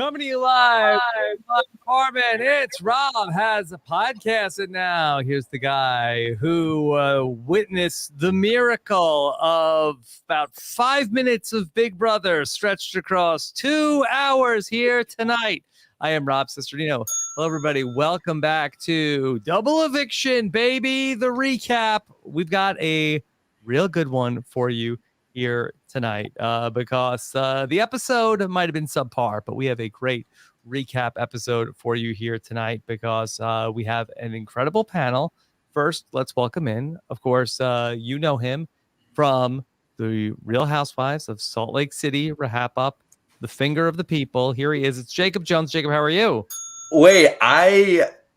Coming to you live from Corbin. It's Rob has a podcast, and now here's the guy who witnessed the miracle of about 5 minutes of Big Brother stretched across 2 hours here tonight. I am Rob Cesternino. Hello, everybody. Welcome back to Double Eviction, baby. The recap. We've got a real good one for you here tonight because the episode might have been subpar, but we have a great recap episode for you here tonight because we have an incredible panel. First, let's welcome in, of course, you know him from the Real Housewives of Salt Lake City, RHAP, the finger of the people. Here he is. It's Jacob Jones. Jacob, how are you? Wait,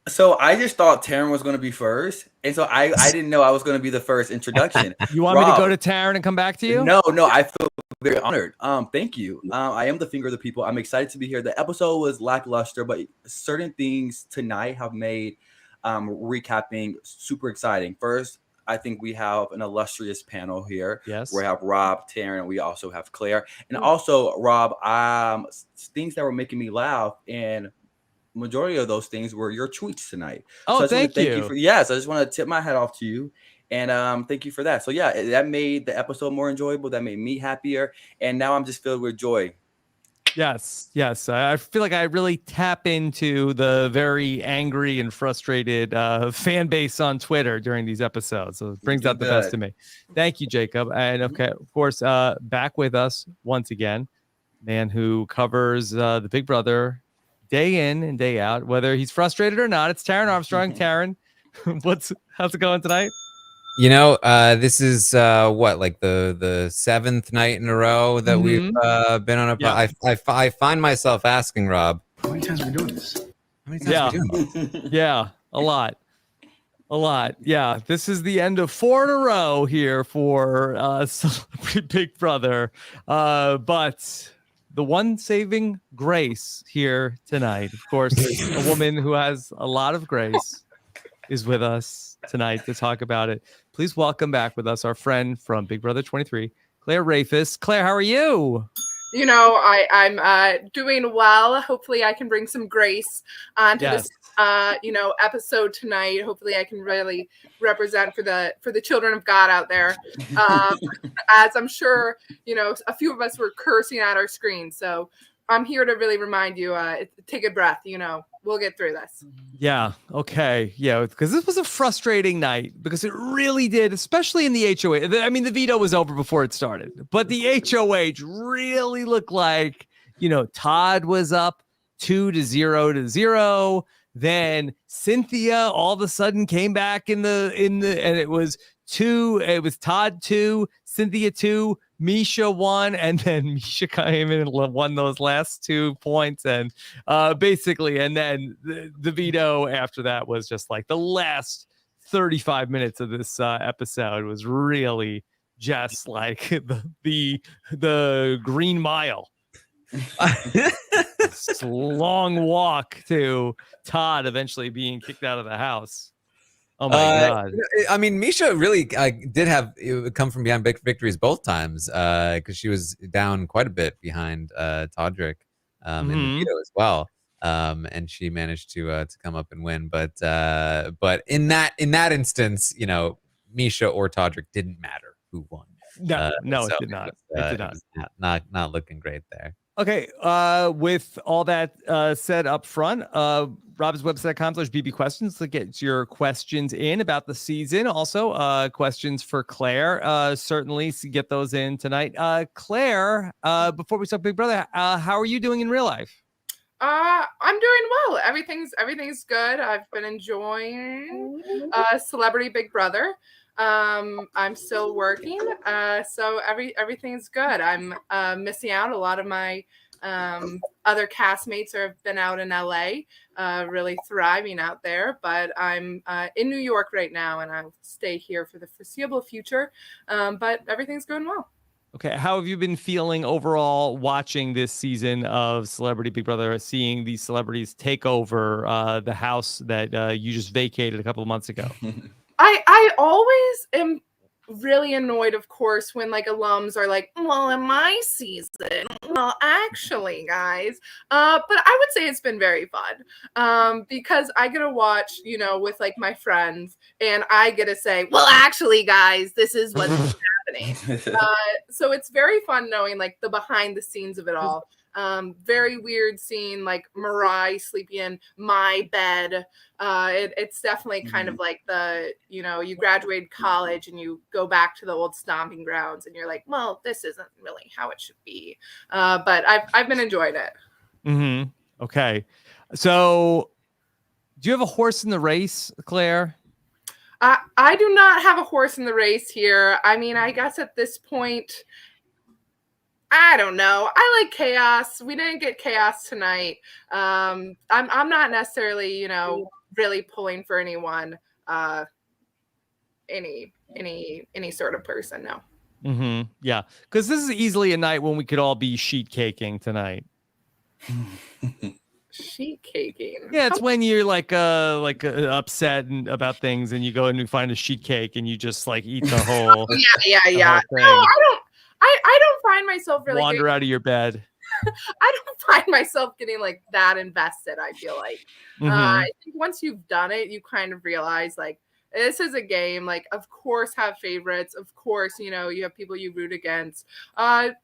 So I just thought Taran was going to be first, and so I didn't know I was going to be the first introduction. You want me to go to Taran and come back to you? No, I feel very honored. Thank you. I am the finger of the people. I'm excited to be here. The episode was lackluster, but certain things tonight have made recapping super exciting. First, I think we have an illustrious panel here. Yes. We have Rob, Taran, we also have Claire. And also, Rob, things that were making me laugh, and majority of those things were your tweets tonight. Oh, so thank you. I just want to tip my hat off to you, and thank you for that. So yeah, that made the episode more enjoyable. That made me happier, and now I'm just filled with joy. Yes. I feel like I really tap into the very angry and frustrated fan base on Twitter during these episodes. So it brings out the best of me. Thank you, Jacob. And okay, of course, back with us once again, man who covers the Big Brother day in and day out, whether he's frustrated or not. It's Taran Armstrong. Taran, how's it going tonight? You know, this is like the 7th night in a row that we've been on a. Yeah. I find myself asking Rob, how many times are we doing this? How many times are we doing this? Yeah, a lot. Yeah, this is the end of 4 in a row here for Big Brother, but the one saving grace here tonight, of course, a woman who has a lot of grace is with us tonight to talk about it. Please welcome back with us our friend from Big Brother 23, Claire Rehfuss. Claire, how are you? You know, I'm doing well. Hopefully I can bring some grace onto this episode tonight. Hopefully I can really represent for the children of God out there. As I'm sure, a few of us were cursing at our screen. So I'm here to really remind you, take a breath, we'll get through this. Yeah. Okay. Yeah. Because this was a frustrating night because it really did, especially in the HOH. I mean, the veto was over before it started, but the HOH really looked like, Todd was up 2-0. Then Cynthia all of a sudden came back and it was Todd 2, Cynthia 2, Misha 1, and then Misha came in and won those last 2 points, and basically, and then the veto after that was just like the last 35 minutes of this episode was really just like the Green Mile. Long walk to Todd eventually being kicked out of the house. Oh my God. I mean, Misha really did have come from behind victories both times because she was down quite a bit behind Todrick in the veto as well. And she managed to come up and win. But in that instance, Misha or Todrick didn't matter who won. No, it did not. It did not. Not looking great there. Okay, with all that said up front, robswebsite.com/BB questions to get your questions in about the season. Also, questions for Claire, certainly get those in tonight. Claire, before we start Big Brother, how are you doing in real life? I'm doing well. Everything's good. I've been enjoying Celebrity Big Brother. I'm still working, so everything's good. I'm missing out. A lot of my other castmates have been out in LA, really thriving out there, but I'm in New York right now, and I'll stay here for the foreseeable future, but everything's going well. Okay, how have you been feeling overall watching this season of Celebrity Big Brother, seeing these celebrities take over the house that you just vacated a couple of months ago? I always am really annoyed, of course, when like alums are like, well, in my season, well, actually, guys. But I would say it's been very fun because I get to watch, you know, with like my friends, and I get to say, well, actually, guys, this is what's happening. So it's very fun knowing like the behind the scenes of it all. Very weird scene, like Mirai sleeping in my bed. It's definitely kind of like the, you know, you graduated college and you go back to the old stomping grounds and you're like, well, this isn't really how it should be. But I've been enjoying it. Mm-hmm. Okay. So do you have a horse in the race, Claire? I do not have a horse in the race here. I mean, I guess at this point, I don't know. I like chaos. We didn't get chaos tonight. I'm not necessarily, you know, really pulling for anyone, any sort of person. No. Mm-hmm. Yeah, because this is easily a night when we could all be sheet caking tonight. Sheet caking. Yeah, it's when you're like upset about things, and you go and you find a sheet cake, and you just like eat the whole. Yeah. Whole No, I don't find myself really wander out of your bed. I don't find myself getting like that invested. I feel like I think once you've done it, you kind of realize like this is a game. Like, of course, have favorites. Of course, you know you have people you root against. I'm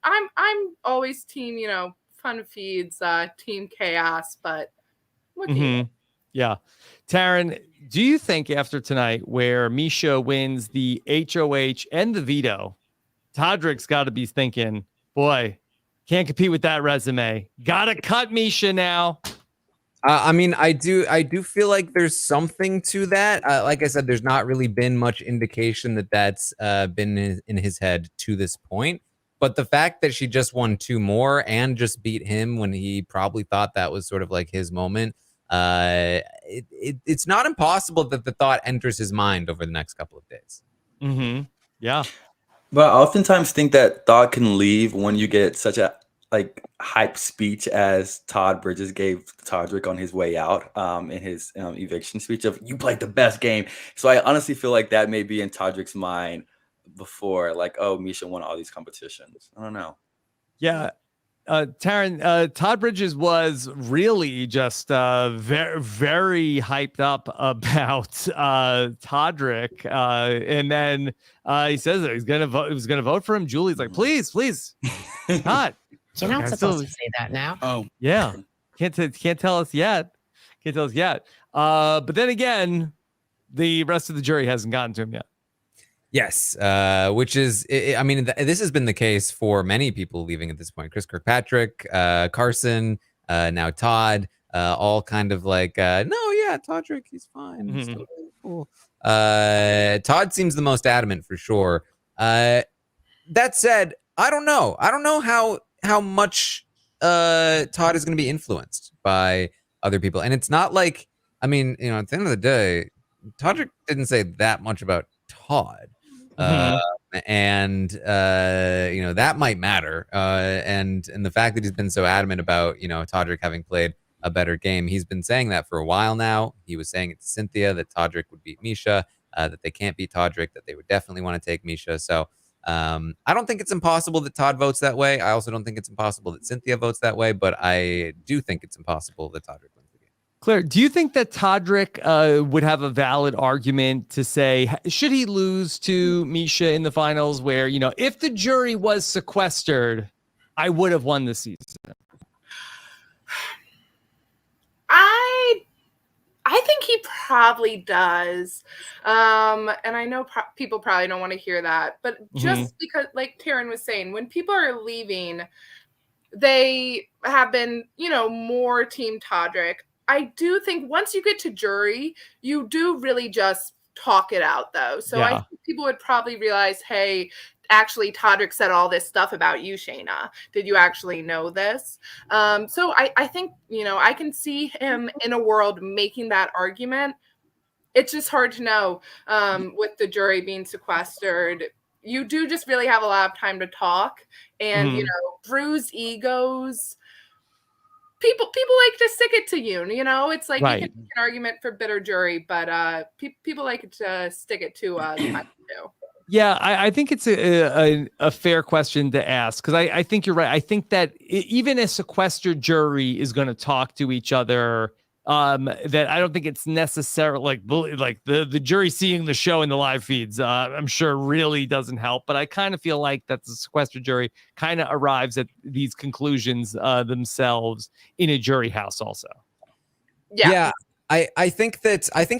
always team, you know, fun feeds, team chaos. But what can you do? Yeah, Taran, do you think after tonight, where Misha wins the HOH and the veto, Todrick's got to be thinking, boy, can't compete with that resume. Gotta cut Misha now. I mean, I do feel like there's something to that. Like I said, there's not really been much indication that that's been in his head to this point. But the fact that she just won 2 more and just beat him when he probably thought that was sort of like his moment, it's not impossible that the thought enters his mind over the next couple of days. Yeah. But I oftentimes think that thought can leave when you get such a like hype speech as Todd Bridges gave Todrick on his way out in his eviction speech of you played the best game. So I honestly feel like that may be in Todrick's mind before like, oh, Misha won all these competitions. I don't know. Yeah. Taran, Todd Bridges was really just very, very hyped up about Todrick. And then he says that he's gonna vote. He was gonna vote for him. Julie's like, please, Todd. You're not supposed to say that now. Oh, yeah. Can't tell us yet. But then again, the rest of the jury hasn't gotten to him yet. Yes, which is, I mean, this has been the case for many people leaving at this point. Chris Kirkpatrick, Carson, now Todd, all kind of like, no, yeah, Todrick, he's fine. He's totally cool. Todd seems the most adamant for sure. That said, I don't know. I don't know how much Todd is going to be influenced by other people. And it's not like, I mean, you know, at the end of the day, Todrick didn't say that much about Todd. And you know, that might matter. And the fact that he's been so adamant about, you know, Todrick having played a better game, he's been saying that for a while now. He was saying it to Cynthia that Todrick would beat Misha, that they can't beat Todrick, that they would definitely want to take Misha. So I don't think it's impossible that Todd votes that way. I also don't think it's impossible that Cynthia votes that way, but I do think it's impossible that Todrick wins the game. Claire, do you think that Todrick would have a valid argument to say, should he lose to Misha in the finals where, you know, if the jury was sequestered, I would have won the season? I think he probably does. And I know people probably don't want to hear that, but just because, like Taran was saying, when people are leaving, they have been, you know, more team Todrick. I do think once you get to jury, you do really just talk it out, though. So I think people would probably realize, hey, actually, Todrick said all this stuff about you, Shayna. Did you actually know this? So I think, you know, I can see him in a world making that argument. It's just hard to know with the jury being sequestered. You do just really have a lot of time to talk and, you know, bruise egos. People like to stick it to you know, it's like you can make an argument for bitter jury, but people like to stick it to the too. Yeah, I think it's a fair question to ask because I think you're right. I think that even a sequestered jury is going to talk to each other. That I don't think it's necessary. Like the jury seeing the show in the live feeds, I'm sure really doesn't help. But I kind of feel like that the sequestered jury kind of arrives at these conclusions themselves in a jury house also. Yeah. I think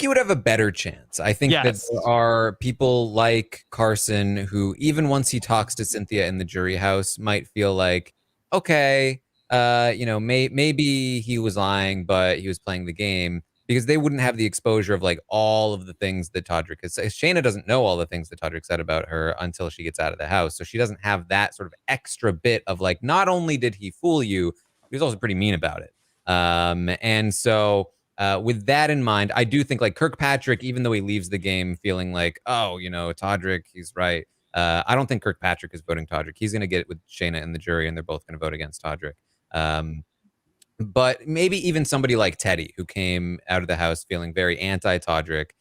you would have a better chance. I think that there are people like Carson who, even once he talks to Cynthia in the jury house, might feel like, okay, maybe he was lying, but he was playing the game, because they wouldn't have the exposure of like all of the things that Todrick is. Shayna doesn't know all the things that Todrick said about her until she gets out of the house, so she doesn't have that sort of extra bit of like, not only did he fool you, he was also pretty mean about it. And so. With that in mind, I do think like Kirkpatrick, even though he leaves the game feeling like, oh, Todrick, he's right. I don't think Kirkpatrick is voting Todrick. He's going to get it with Shayna and the jury, and they're both going to vote against Todrick. But maybe even somebody like Teddy, who came out of the house feeling very anti-Todrick,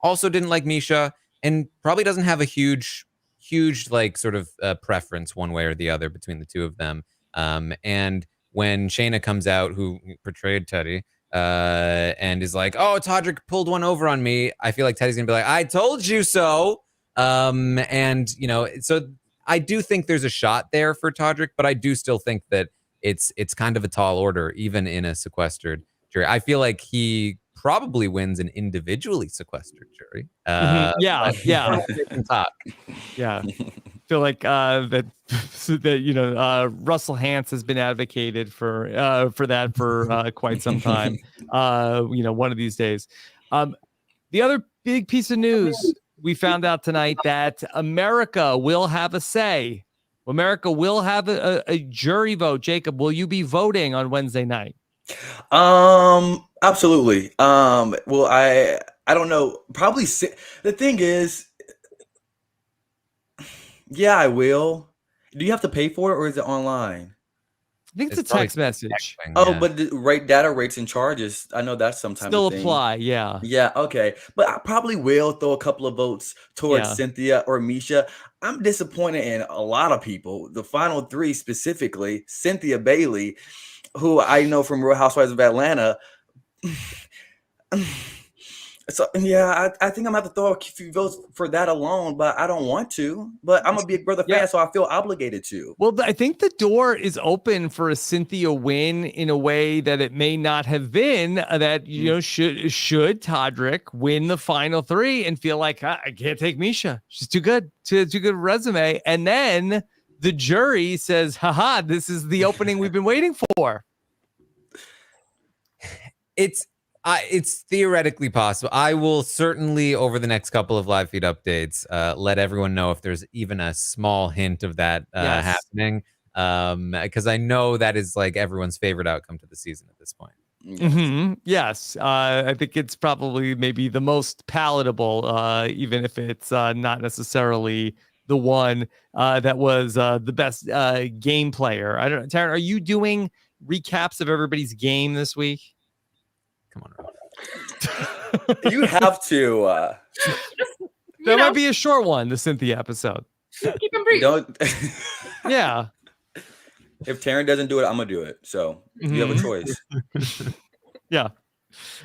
also didn't like Misha, and probably doesn't have a huge like sort of preference one way or the other between the two of them. And when Shayna comes out, who portrayed Teddy, and is like, oh, Todrick pulled one over on me, I feel like Teddy's gonna be like, I told you so. So I do think there's a shot there for Todrick, but I do still think that it's kind of a tall order, even in a sequestered jury. I feel like he probably wins an individually sequestered jury. Yeah. Talk. Yeah. Feel like that Russell Hantz has been advocated for that for quite some time. One of these days. The other big piece of news we found out tonight that America will have a say. America will have a jury vote. Jacob, will you be voting on Wednesday night? Absolutely. Well, I don't know. Probably the thing is. Yeah, I will. Do you have to pay for it, or is it online? I think it's a text message. Oh, but the data rates and charges, I know that's sometimes still apply. Yeah. Yeah. Okay. But I probably will throw a couple of votes towards Cynthia or Misha. I'm disappointed in a lot of people. The final three specifically, Cynthia Bailey, who I know from Real Housewives of Atlanta. So yeah, I think I'm gonna have to throw a few votes for that alone, but I don't want to. But I'm a Big Brother fan, so I feel obligated to. Well, I think the door is open for a Cynthia win in a way that it may not have been. That should Todrick win the final three and feel like I can't take Misha, she's too good, too good resume, and then the jury says, "Haha, this is the opening we've been waiting for." It's theoretically possible. I will certainly, over the next couple of live feed updates, let everyone know if there's even a small hint of that happening, because I know that is like everyone's favorite outcome to the season at this point. Yes, I think it's probably maybe the most palatable, even if it's not necessarily the one that was the best game player. I don't know, Taran, are you doing recaps of everybody's game this week? Come on. You have to. That might be a short one, the Cynthia episode. Keep them brief. Yeah. If Taran doesn't do it, I'm going to do it. So you have a choice. Yeah.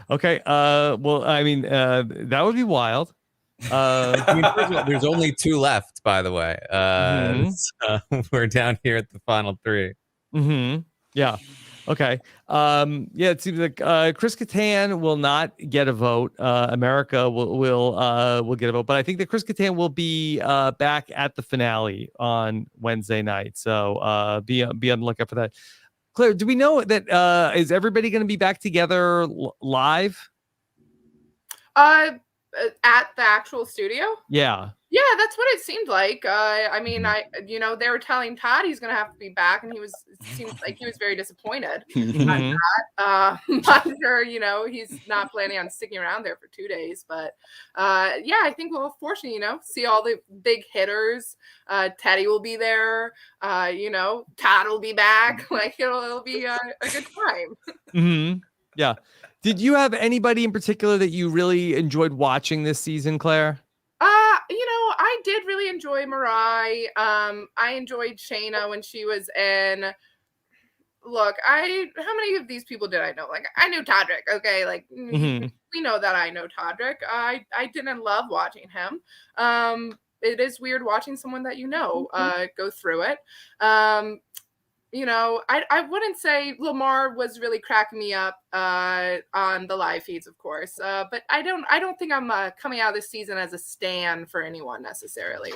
Okay. Well, I mean, that would be wild. There's only 2 left, by the way. So we're down here at the final 3. Yeah. Okay. It seems like Chris Kattan will not get a vote. America will get a vote, but I think that Chris Kattan will be back at the finale on Wednesday night. So be on the lookout for that. Claire, do we know that is everybody going to be back together live? At the actual studio? Yeah. Yeah, that's what it seemed like. I mean, they were telling Todd he's going to have to be back, and it seemed like he was very disappointed. I'm sure, he's not planning on sticking around there for 2 days. But I think we'll fortunately, see all the big hitters. Teddy will be there. Todd will be back. Like it'll be a good time. Yeah. Did you have anybody in particular that you really enjoyed watching this season, Claire? I I did really enjoy Mariah. I enjoyed Shayna when she was in. Look, how many of these people did I know? Like, I knew Todrick, okay? Like, we know that I know Todrick. I didn't love watching him. It is weird watching someone that you know go through it. You know, I wouldn't say Lamar was really cracking me up on the live feeds, of course. But I don't think I'm coming out of this season as a stan for anyone necessarily.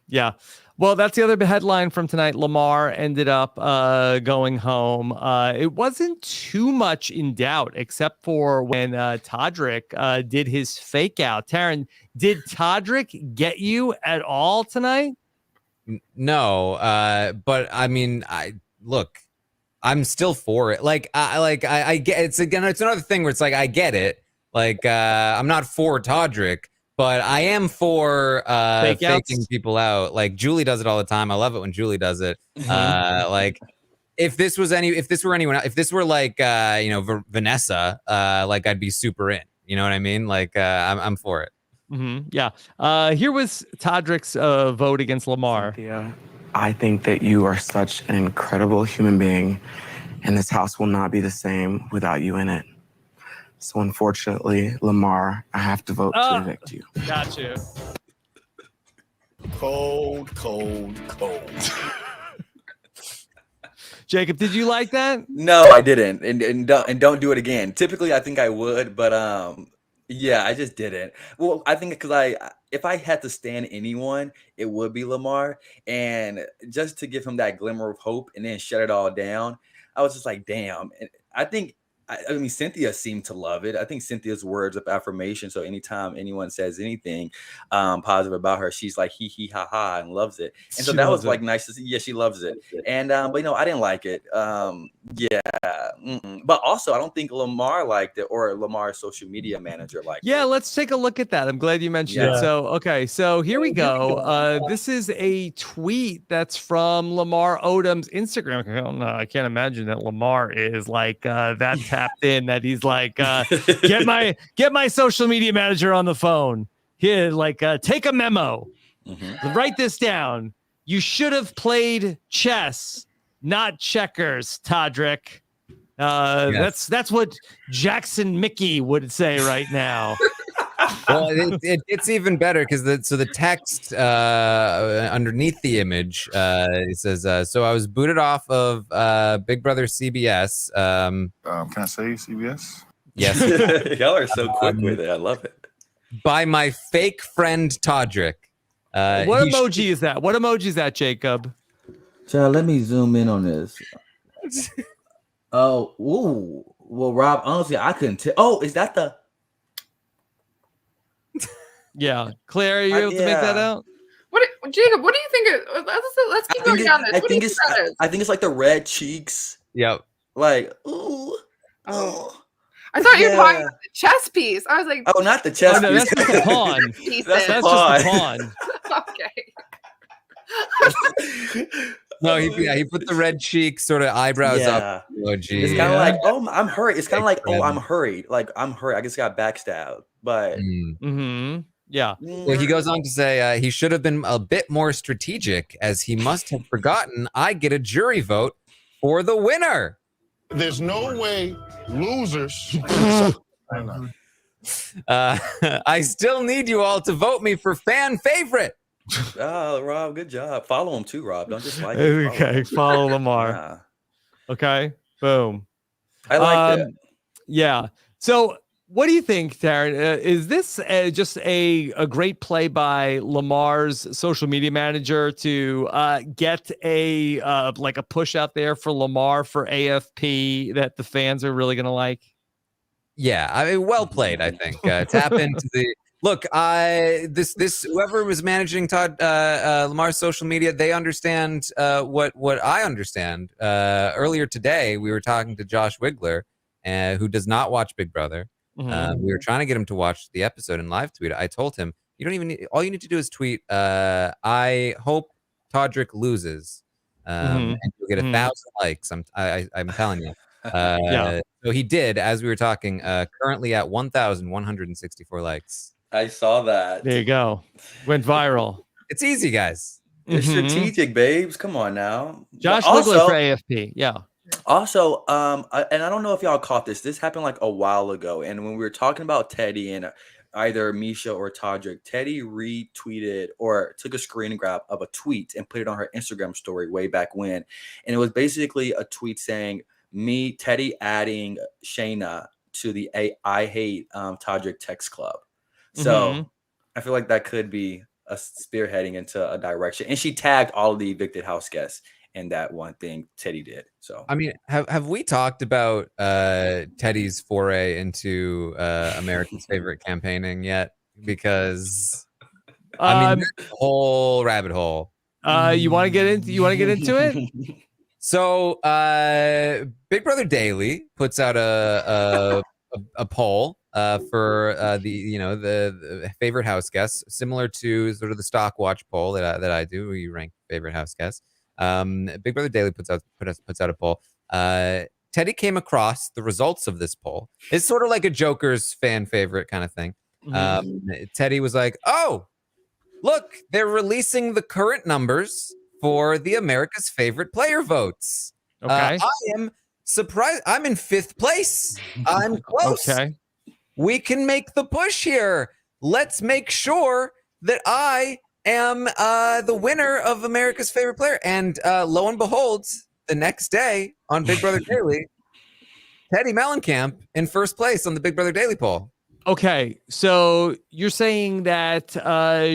Yeah. Well, that's the other headline from tonight. Lamar ended up going home. It wasn't too much in doubt, except for when Todrick did his fake out. Taran, did Todrick get you at all tonight? No, but I mean, I'm still for it. Like, I get it's another thing where it's like I get it. Like, I'm not for Todrick, but I am for faking people out. Like Julie does it all the time. I love it when Julie does it. Like, if this were anyone else, if this were like Vanessa, like I'd be super in. You know what I mean? Like, I'm for it. Yeah. Here was Todrick's vote against Lamar. Cynthia, I think that you are such an incredible human being, and this house will not be the same without you in it. So unfortunately, Lamar, I have to vote to evict you. Got you. Cold. Jacob, did you like that? No, I didn't, and don't do it again. Typically, I think I would, but yeah, I just didn't. Well, I think because if I had to stand anyone, it would be Lamar, and just to give him that glimmer of hope and then shut it all down, I was just like, damn. And I mean, Cynthia seemed to love it. I think Cynthia's words of affirmation. So anytime anyone says anything positive about her, she's like hee hee ha ha and loves it. And so that was like nice to see. Yeah, she loves it. And but I didn't like it. But also I don't think Lamar liked it, or Lamar's social media manager liked it. Yeah, let's take a look at that. I'm glad you mentioned it. So okay, so here we go. This is a tweet that's from Lamar Odom's Instagram account. I can't imagine that Lamar is like that tapped in that he's like get my social media manager on the phone. Here, like take a memo. Write this down. You should have played chess, not checkers, Todrick. Yes. That's what Jackson Mickey would say right now. Well, it's even better because the text underneath the image it says, so I was booted off of Big Brother CBS. Can I say CBS? Yes. Y'all are so quick with it. I love it. By my fake friend Todrick. What emoji is that? What emoji is that, Jacob? Child, let me zoom in on this. Oh, ooh. Well, Rob, honestly, I couldn't tell. Oh, is that the? Yeah, Claire, are you able to make that out? Jacob? What do you think? Let's keep going down this. I think it's like the red cheeks. Yep. Like, ooh. Oh. I thought you were talking about the chess piece. I was like, oh, not the chess piece. No, that's just the pawn. That's just the pawn. Okay. No, he put the red cheek sort of eyebrows up. Emoji. It's kind of like, oh, I'm hurried. It's kind of like, oh, I'm hurried. Like, I'm hurried. I just got backstabbed. But yeah. Well, he goes on to say he should have been a bit more strategic, as he must have forgotten I get a jury vote for the winner. There's no way losers. I still need you all to vote me for fan favorite. Oh, Rob, good job. Follow him too, Rob. Don't just like him. Okay, follow Lamar. Okay, boom. I like that. Yeah. So, what do you think, Taran? Is this just a great play by Lamar's social media manager to get a push out there for Lamar for AFP that the fans are really going to like? Yeah, I mean, well played. I think tap into the. Look, this whoever was managing Lamar's social media, they understand what I understand. Earlier today, we were talking to Josh Wigler, who does not watch Big Brother. We were trying to get him to watch the episode and live tweet. I told him, you don't even need, all you need to do is tweet, I hope Todrick loses, and you'll get 1,000 likes. I'm telling you. So he did, as we were talking, currently at 1,164 likes. I saw that. There you go. Went viral. It's easy, guys. It's Mhm. strategic, babes. Come on now. Josh But Ligler for AFP. Yeah. Also, and I don't know if y'all caught this. This happened like a while ago, and when we were talking about Teddy and either Misha or Todrick, Teddy retweeted or took a screen grab of a tweet and put it on her Instagram story way back when, and it was basically a tweet saying, "Me, Teddy, adding Shayna to the I hate Todrick text club." So I feel like that could be a spearheading into a direction, and she tagged all of the evicted house guests. And that one thing Teddy did. So I mean, have we talked about Teddy's foray into America's favorite campaigning yet? Because I mean, there's a whole rabbit hole. You want to get into it? So Big Brother Daily puts out a poll for the favorite house guests, similar to sort of the Stock Watch poll that I do, where you rank favorite house guests. Big Brother Daily puts out a poll. Teddy came across the results of this poll. It's sort of like a Joker's fan favorite kind of thing. Teddy was like, "Oh, look, they're releasing the current numbers for the America's favorite player votes. Okay. I am surprised. I'm in 5th place. I'm close. Okay. We can make the push here. Let's make sure that I am the winner of America's favorite player." And lo and behold, the next day on Big Brother Daily, Teddy Mellencamp in 1st place on the Big Brother Daily poll. Okay, so you're saying that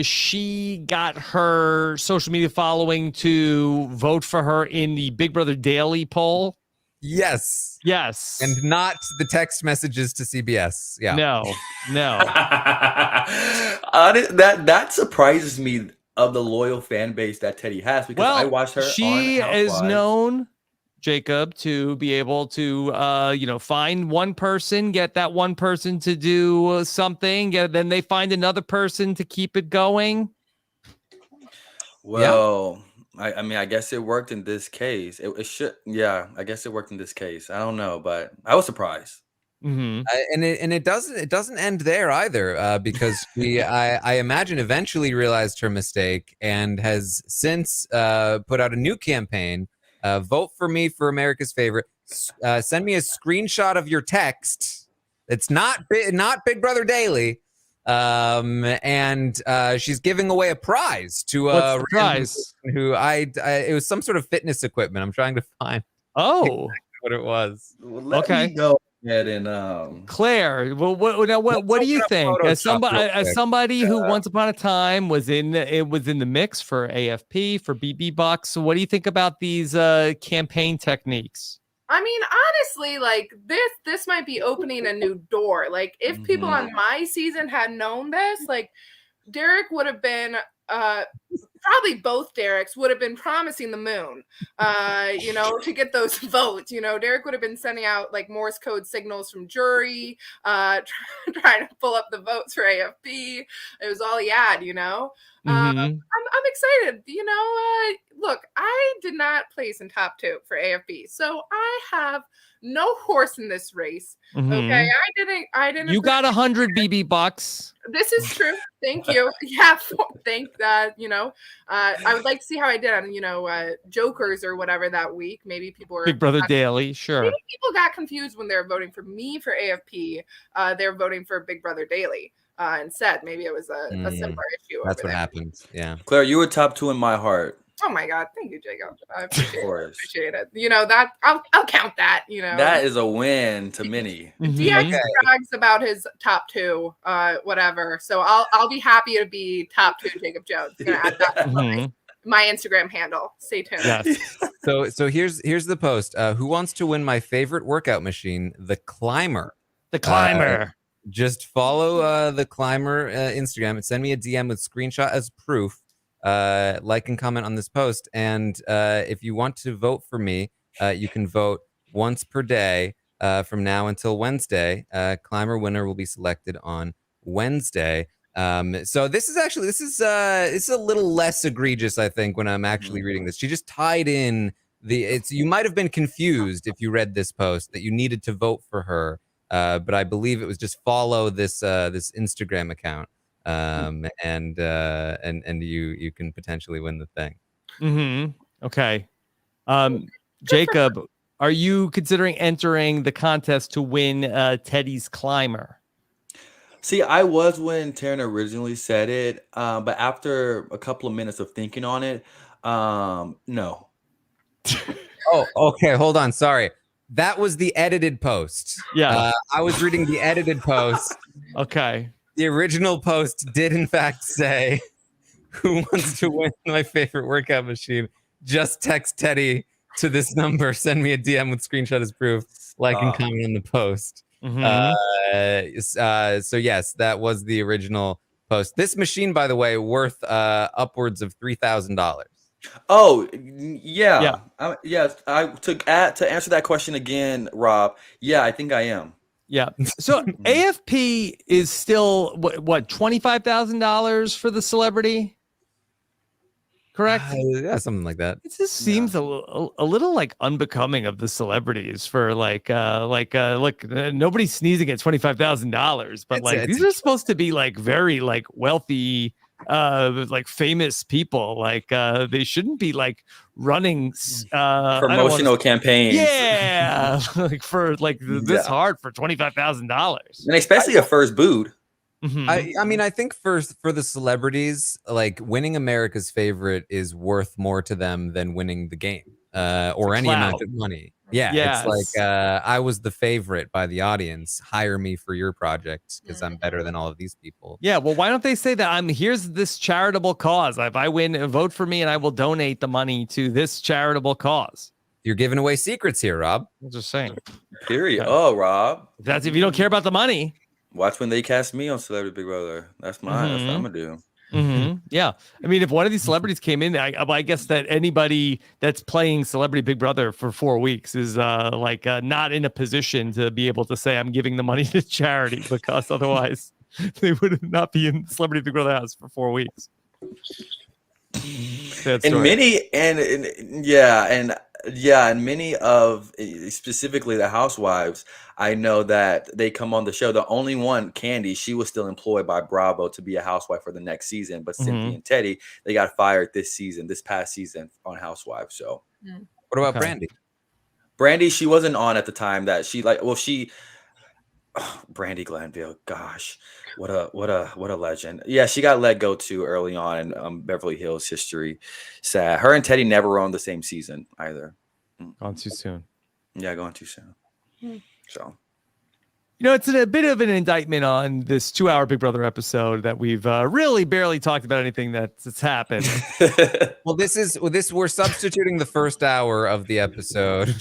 she got her social media following to vote for her in the Big Brother Daily poll? Yes. Yes. And not the text messages to CBS. Yeah. No. That surprises me of the loyal fan base that Teddy has, because I watched her. She on is Housewives. known, Jacob, to be able to find one person, get that one person to do something, and then they find another person to keep it going. Well, I mean, I guess it worked in this case. It should, yeah. I guess it worked in this case. I don't know, but I was surprised. Mm-hmm. And it doesn't end there either, because I imagine eventually realized her mistake and has since put out a new campaign. Vote for me for America's favorite. Send me a screenshot of your text. It's not Big Brother Daily. And she's giving away a prize to a prize? who it was some sort of fitness equipment. I'm trying to find exactly what it was. Well, let Okay. me go ahead and Claire, what do you think? As somebody who once upon a time was in the mix for AFP, for BB Bucks, what do you think about these campaign techniques? I mean, honestly, like this might be opening a new door. Like if people on my season had known this, like Derek would have been probably both Dereks would have been promising the moon, to get those votes. Derek would have been sending out like Morse code signals from jury, trying to pull up the votes for AFP. It was all he had, I'm excited. Look, I did not place in top 2 for AFP, so I have no horse in this race. Okay, I didn't. You got 100 BB Bucks. This is true. Thank you. Yeah, thank that. I would like to see how I did on Jokers or whatever that week. Maybe people were Big Brother Daily. Sure. Maybe people got confused when they were voting for me for AFP. They were voting for Big Brother Daily. Instead, maybe it was a similar issue. That's what there. happened. Yeah. Claire, you were top 2 in my heart. Oh my God! Thank you, Jacob. I appreciate it. Of That I'll count that. That is a win to many. DX brags about his top 2, whatever. So I'll be happy to be top 2, Jacob Jones. Gonna add that to my Instagram handle. Stay tuned. Yes. So here's the post. Who wants to win my favorite workout machine, the Climber? The Climber. Just follow the Climber Instagram and send me a DM with screenshot as proof. Like and comment on this post, and if you want to vote for me, you can vote once per day from now until Wednesday. Climber winner will be selected on Wednesday. So this is a little less egregious, I think, when I'm actually reading this. She just tied in you might have been confused if you read this post that you needed to vote for her, but I believe it was just follow this Instagram account. and you can potentially win the thing. Okay. Jacob, are you considering entering the contest to win Teddy's climber? See, I was when Taran originally said it, but after a couple of minutes of thinking on it, no. Oh, okay. Hold on. Sorry. That was the edited post. Yeah. I was reading the edited post. Okay. The original post did in fact say, "Who wants to win my favorite workout machine? Just text Teddy to this number. Send me a DM with screenshot as proof. Like and comment on the post." So yes, that was the original post. This machine, by the way, worth upwards of $3,000. Oh, yeah. Yes. To answer that question again, Rob. Yeah, I think I am. Yeah. So AFP is still what $25,000 for the celebrity? Correct? Yeah, something like that. It just seems a little like unbecoming of the celebrities for look, nobody's sneezing at $25,000, but these are supposed to be like very like wealthy, like famous people. Like they shouldn't be like running promotional campaigns. Yeah, like for like this hard for $25,000, and especially a first boot. I mean, I think for the celebrities, like winning America's favorite is worth more to them than winning the game or any amount of money. Yeah, it's like I was the favorite by the audience. Hire me for your project because I'm better than all of these people. Yeah, well, why don't they say that here's this charitable cause. If I win, vote for me, and I will donate the money to this charitable cause. You're giving away secrets here, Rob. I'm just saying. Period. Oh, Rob. That's if you don't care about the money. Watch when they cast me on Celebrity Big Brother. That's mine. That's what I'm gonna do. Yeah, I mean, if one of these celebrities came in, I guess that anybody that's playing Celebrity Big Brother for 4 weeks is not in a position to be able to say I'm giving the money to charity, because otherwise they would not be in Celebrity Big Brother house for 4 weeks. And many of specifically the housewives, I know that they come on the show. The only one, Candy, she was still employed by Bravo to be a housewife for the next season. But Cynthia and Teddy, they got fired this past season on Housewives. So, what about Brandy? Brandy, she wasn't on at the time that Brandy Glanville, gosh, what a legend. Yeah, she got let go too early on in Beverly Hills history. Sad. Her and Teddy never were on the same season either. Gone too soon. Yeah, gone too soon. So, it's a bit of an indictment on this 2-hour Big Brother episode that we've really barely talked about anything that's happened. Well, we're substituting the first hour of the episode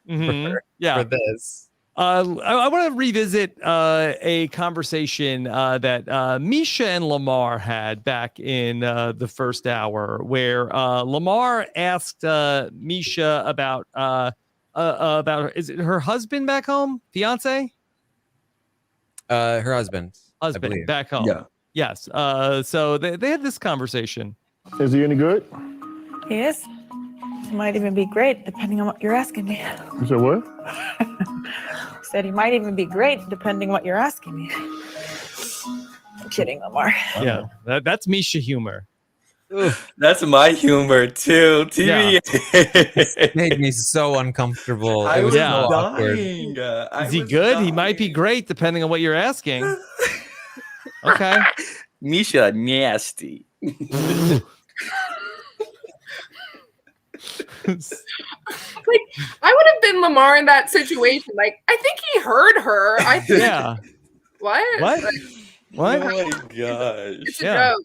for this. I want to revisit a conversation that Misha and Lamar had back in the first hour, where Lamar asked Misha about is it her husband back home, fiance? Her husband back home. Yeah. Yes. So they had this conversation. Is he any good? He is. He might even be great, depending on what you're asking me. You said what? Said he might even be great, depending what you're asking me. I'm kidding, Lamar. Yeah, that's Misha humor. That's my humor too. TV It made me so uncomfortable. I was dying. Is he good? Dying. He might be great, depending on what you're asking. Okay. Misha, nasty. Like, I would have been Lamar in that situation. Like, I think he heard her. Yeah. What? What? Like, what? Oh my gosh. It's a joke.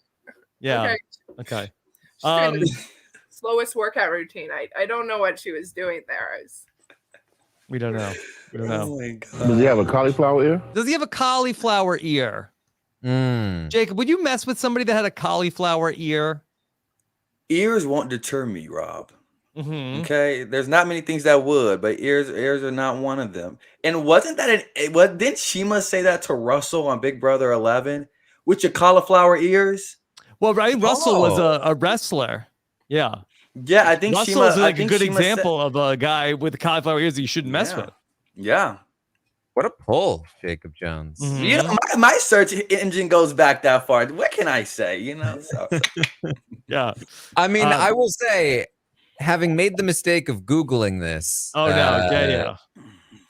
Yeah. Okay. Slowest workout routine. I don't know what she was doing there. We don't know. Oh my God. Does he have a cauliflower ear? Does he have a cauliflower ear? Jacob, would you mess with somebody that had a cauliflower ear? Ears won't deter me, Rob. Okay, there's not many things that would, but ears are not one of them. And wasn't that didn't Shima say that to Russell on Big Brother 11 with your cauliflower ears? Well, right, Russell was a wrestler. Yeah, I think Russell is like a good example of a guy with cauliflower ears that you shouldn't mess with. Yeah, What a pull, Jacob Jones. Mhm. You know, my search engine goes back that far. What can I say? You know, so. Yeah. I mean, I will say, having made the mistake of Googling this. Oh no, yeah.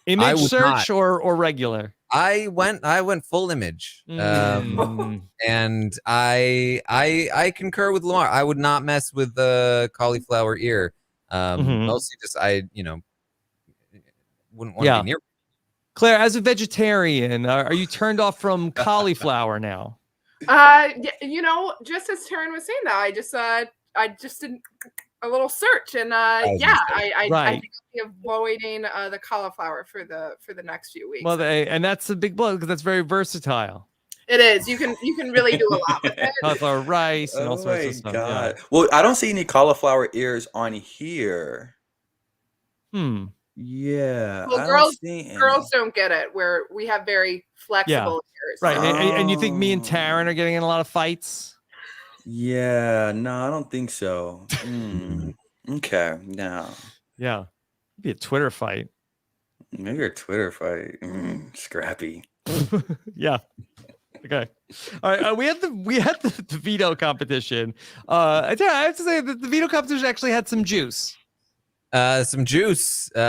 Image would search or regular? I went full image. And I concur with Lamar. I would not mess with the cauliflower ear. Mostly just wouldn't want to be near. Claire, as a vegetarian, are you turned off from cauliflower now? You know, just as Taran was saying that, I just did a little search, and I think I'll be avoiding the cauliflower for the next few weeks. Well, and that's a big blow because that's very versatile. It is. You can really do a lot with it. Cauliflower rice and all sorts of stuff. God. Yeah. Well, I don't see any cauliflower ears on here. Yeah. Well, girls don't get it, where we have very flexible ears. Right. And you think me and Taran are getting in a lot of fights? Yeah. No, I don't think so. Okay. No. Yeah. Maybe a Twitter fight. Maybe a Twitter fight. Scrappy. Yeah. Okay. All right. We had the veto competition. I have to say that the veto competition actually had some juice. Some juice. So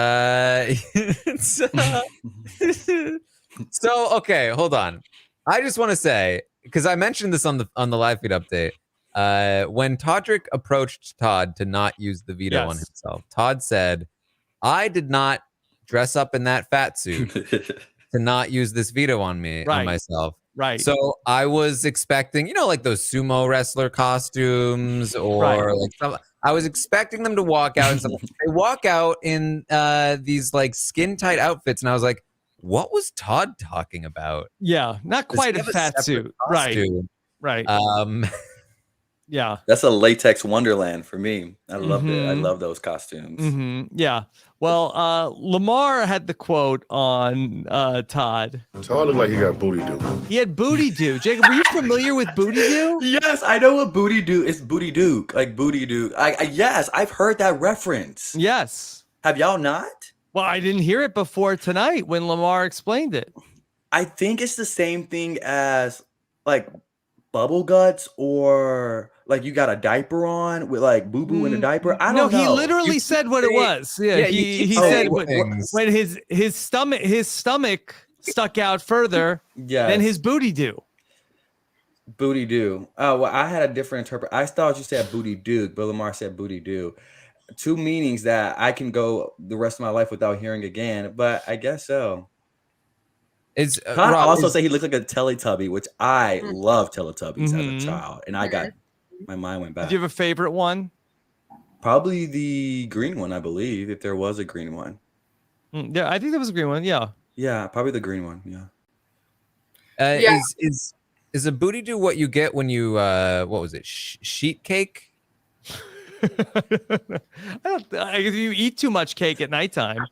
okay, hold on. I just want to say, because I mentioned this on the live feed update. When Todrick approached Todd to not use the veto on himself, Todd said, "I did not dress up in that fat suit to not use this veto on myself." Right. So I was expecting, like those sumo wrestler costumes or I was expecting them to walk out and stuff. They walk out in these like skin tight outfits, and I was like, "What was Todd talking about?" Yeah, not quite a fat suit, costume? Right? Yeah, that's a latex wonderland for me. I loved it. I love those costumes. Yeah. Well, Lamar had the quote on Todd. Todd looked like he got booty do. He had booty do. Jacob, were you familiar with booty do? Yes, I know what booty do is. Booty duke, like booty duke. Yes, I've heard that reference. Yes. Have y'all not? Well, I didn't hear it before tonight when Lamar explained it. I think it's the same thing as like bubble guts, or like you got a diaper on with like boo boo in a diaper. I don't know. He literally said what it was. Yeah, he said when his stomach stuck out further than his booty do. Booty do. Oh, well, I had a different interpret. I thought you said booty duke, but Lamar said booty do. Two meanings that I can go the rest of my life without hearing again, but I guess so. Todd also said he looked like a Teletubby, which I love Teletubbies as a child, and my mind went back. Did you have a favorite one? Probably the green one, I believe, if there was a green one. Yeah, I think there was a green one. Yeah. Yeah, probably the green one. Yeah. Is a booty do what you get when you what was it? Sheet cake? I guess you eat too much cake at nighttime.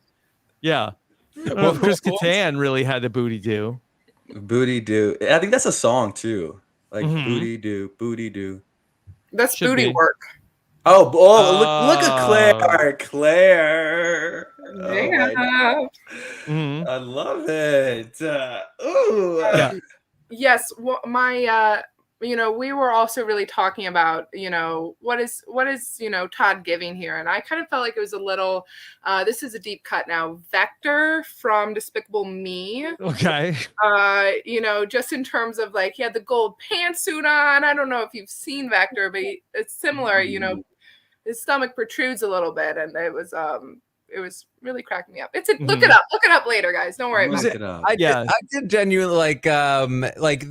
Yeah. Well, Chris Kattan really had a booty do. Booty do. I think that's a song too. Like booty do. That's booty work. Oh, look at Claire. Yeah. I love it. Ooh. Yeah. Yes. Well, we were also really talking about, what is Todd giving here? And I kind of felt like it was a little, this is a deep cut now, Vector from Despicable Me. Okay. Just in terms of like, he had the gold pantsuit on. I don't know if you've seen Vector, but it's similar, his stomach protrudes a little bit, and it was really cracking me up. Look it up later, guys. Don't worry about it. I did genuinely like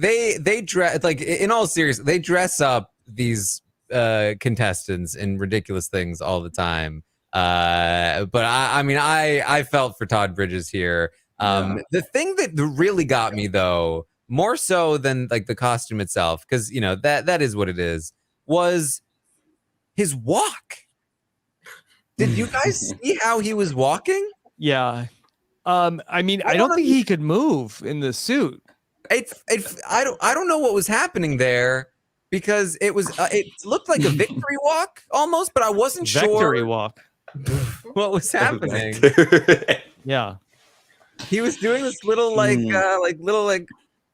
they dress, like, in all seriousness, they dress up these contestants in ridiculous things all the time. But I felt for Todd Bridges here. The thing that really got me, though, more so than like the costume itself, because that is what it is, was his walk. Did you guys see how he was walking? Yeah. I don't think he could move in the suit. I don't know what was happening there, because it looked like a victory walk almost, but I wasn't sure. Victory walk. What was happening? Yeah. he was doing this little like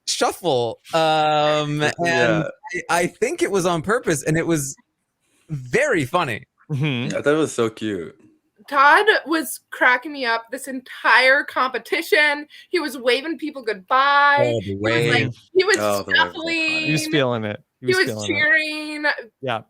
shuffle, and Yeah. I think it was on purpose, and it was very funny. Mhm. I thought it was so cute. Todd was cracking me up this entire competition. He was waving people goodbye. Oh, the He was like, wave. he was Oh, the wave was shuffling. iconic. He was feeling it. He was feeling it. cheering. Yeah.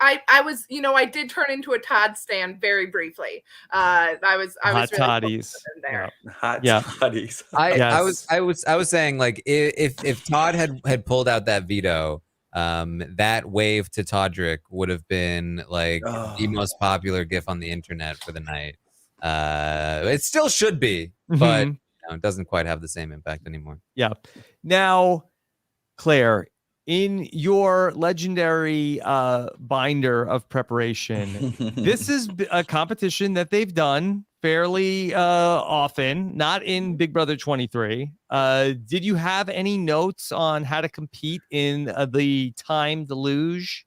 I was, I did turn into a Todd stan very briefly. I was Hot really toddies. in there. Hot Yeah. toddies. I was saying, like, if Todd had pulled out that veto, that wave to Todrick would have been like the most popular GIF on the internet for the night. It still should be, but it doesn't quite have the same impact anymore. Yeah. Now, Claire, in your legendary binder of preparation, this is a competition that they've done fairly often, not in Big Brother 23. Did you have any notes on how to compete in the timed luge?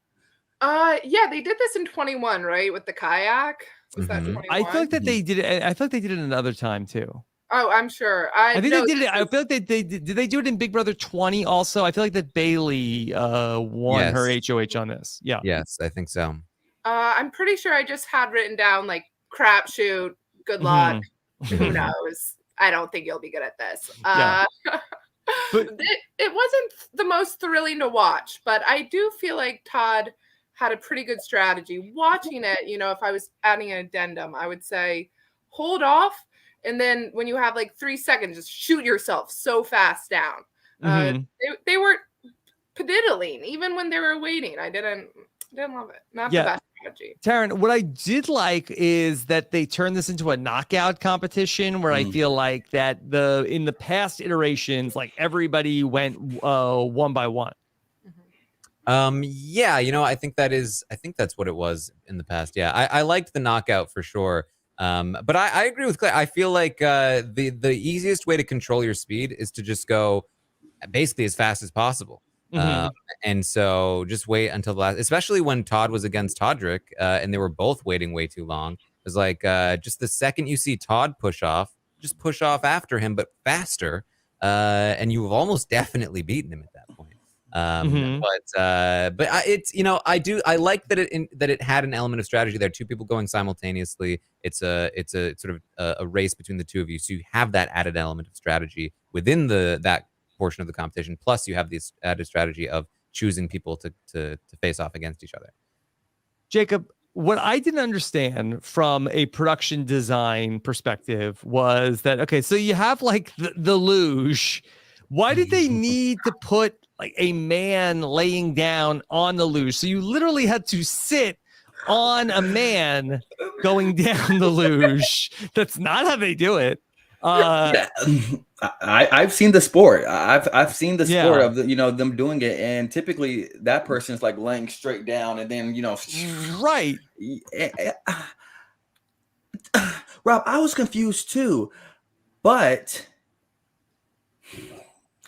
Yeah, they did this in 21, right? With the kayak. Was that 21? I feel like that they did it. I feel like they did it another time too. Oh, I'm sure. I think they did it. I feel like they did they do it in Big Brother 20 also? I feel like that Bailey won her HOH on this. Yeah. Yes, I think so. I'm pretty sure I just had written down like crapshoot, good luck. Who knows? I don't think you'll be good at this. Yeah. But it wasn't the most thrilling to watch, but I do feel like Todd had a pretty good strategy. Watching it, if I was adding an addendum, I would say hold off. And then when you have like 3 seconds, just shoot yourself so fast down. They were pediddling even when they were waiting. I didn't love it. Not the best strategy. Taran, what I did like is that they turned this into a knockout competition where I feel like that in the past iterations, like everybody went one by one. Yeah, I think that's what it was in the past. Yeah, I liked the knockout for sure. But I agree with Claire. I feel like the easiest way to control your speed is to just go basically as fast as possible. And so just wait until the last, especially when Todd was against Todrick, and they were both waiting way too long. It was like just the second you see Todd push off, just push off after him, but faster, and you've almost definitely beaten him at that point. But I like that it had an element of strategy there. Two people going simultaneously. It's a sort of a race between the two of you, so you have that added element of strategy within that portion of the competition. Plus, you have this added strategy of choosing people to face off against each other. Jacob, what I didn't understand from a production design perspective was that, okay, so you have like the luge. Why did they need to put like a man laying down on the luge? So you literally had to sit on a man going down the luge. That's not how they do it. I've seen the sport. I've seen the sport of them doing it, and typically that person's like laying straight down, and then right. Rob, I was confused too, but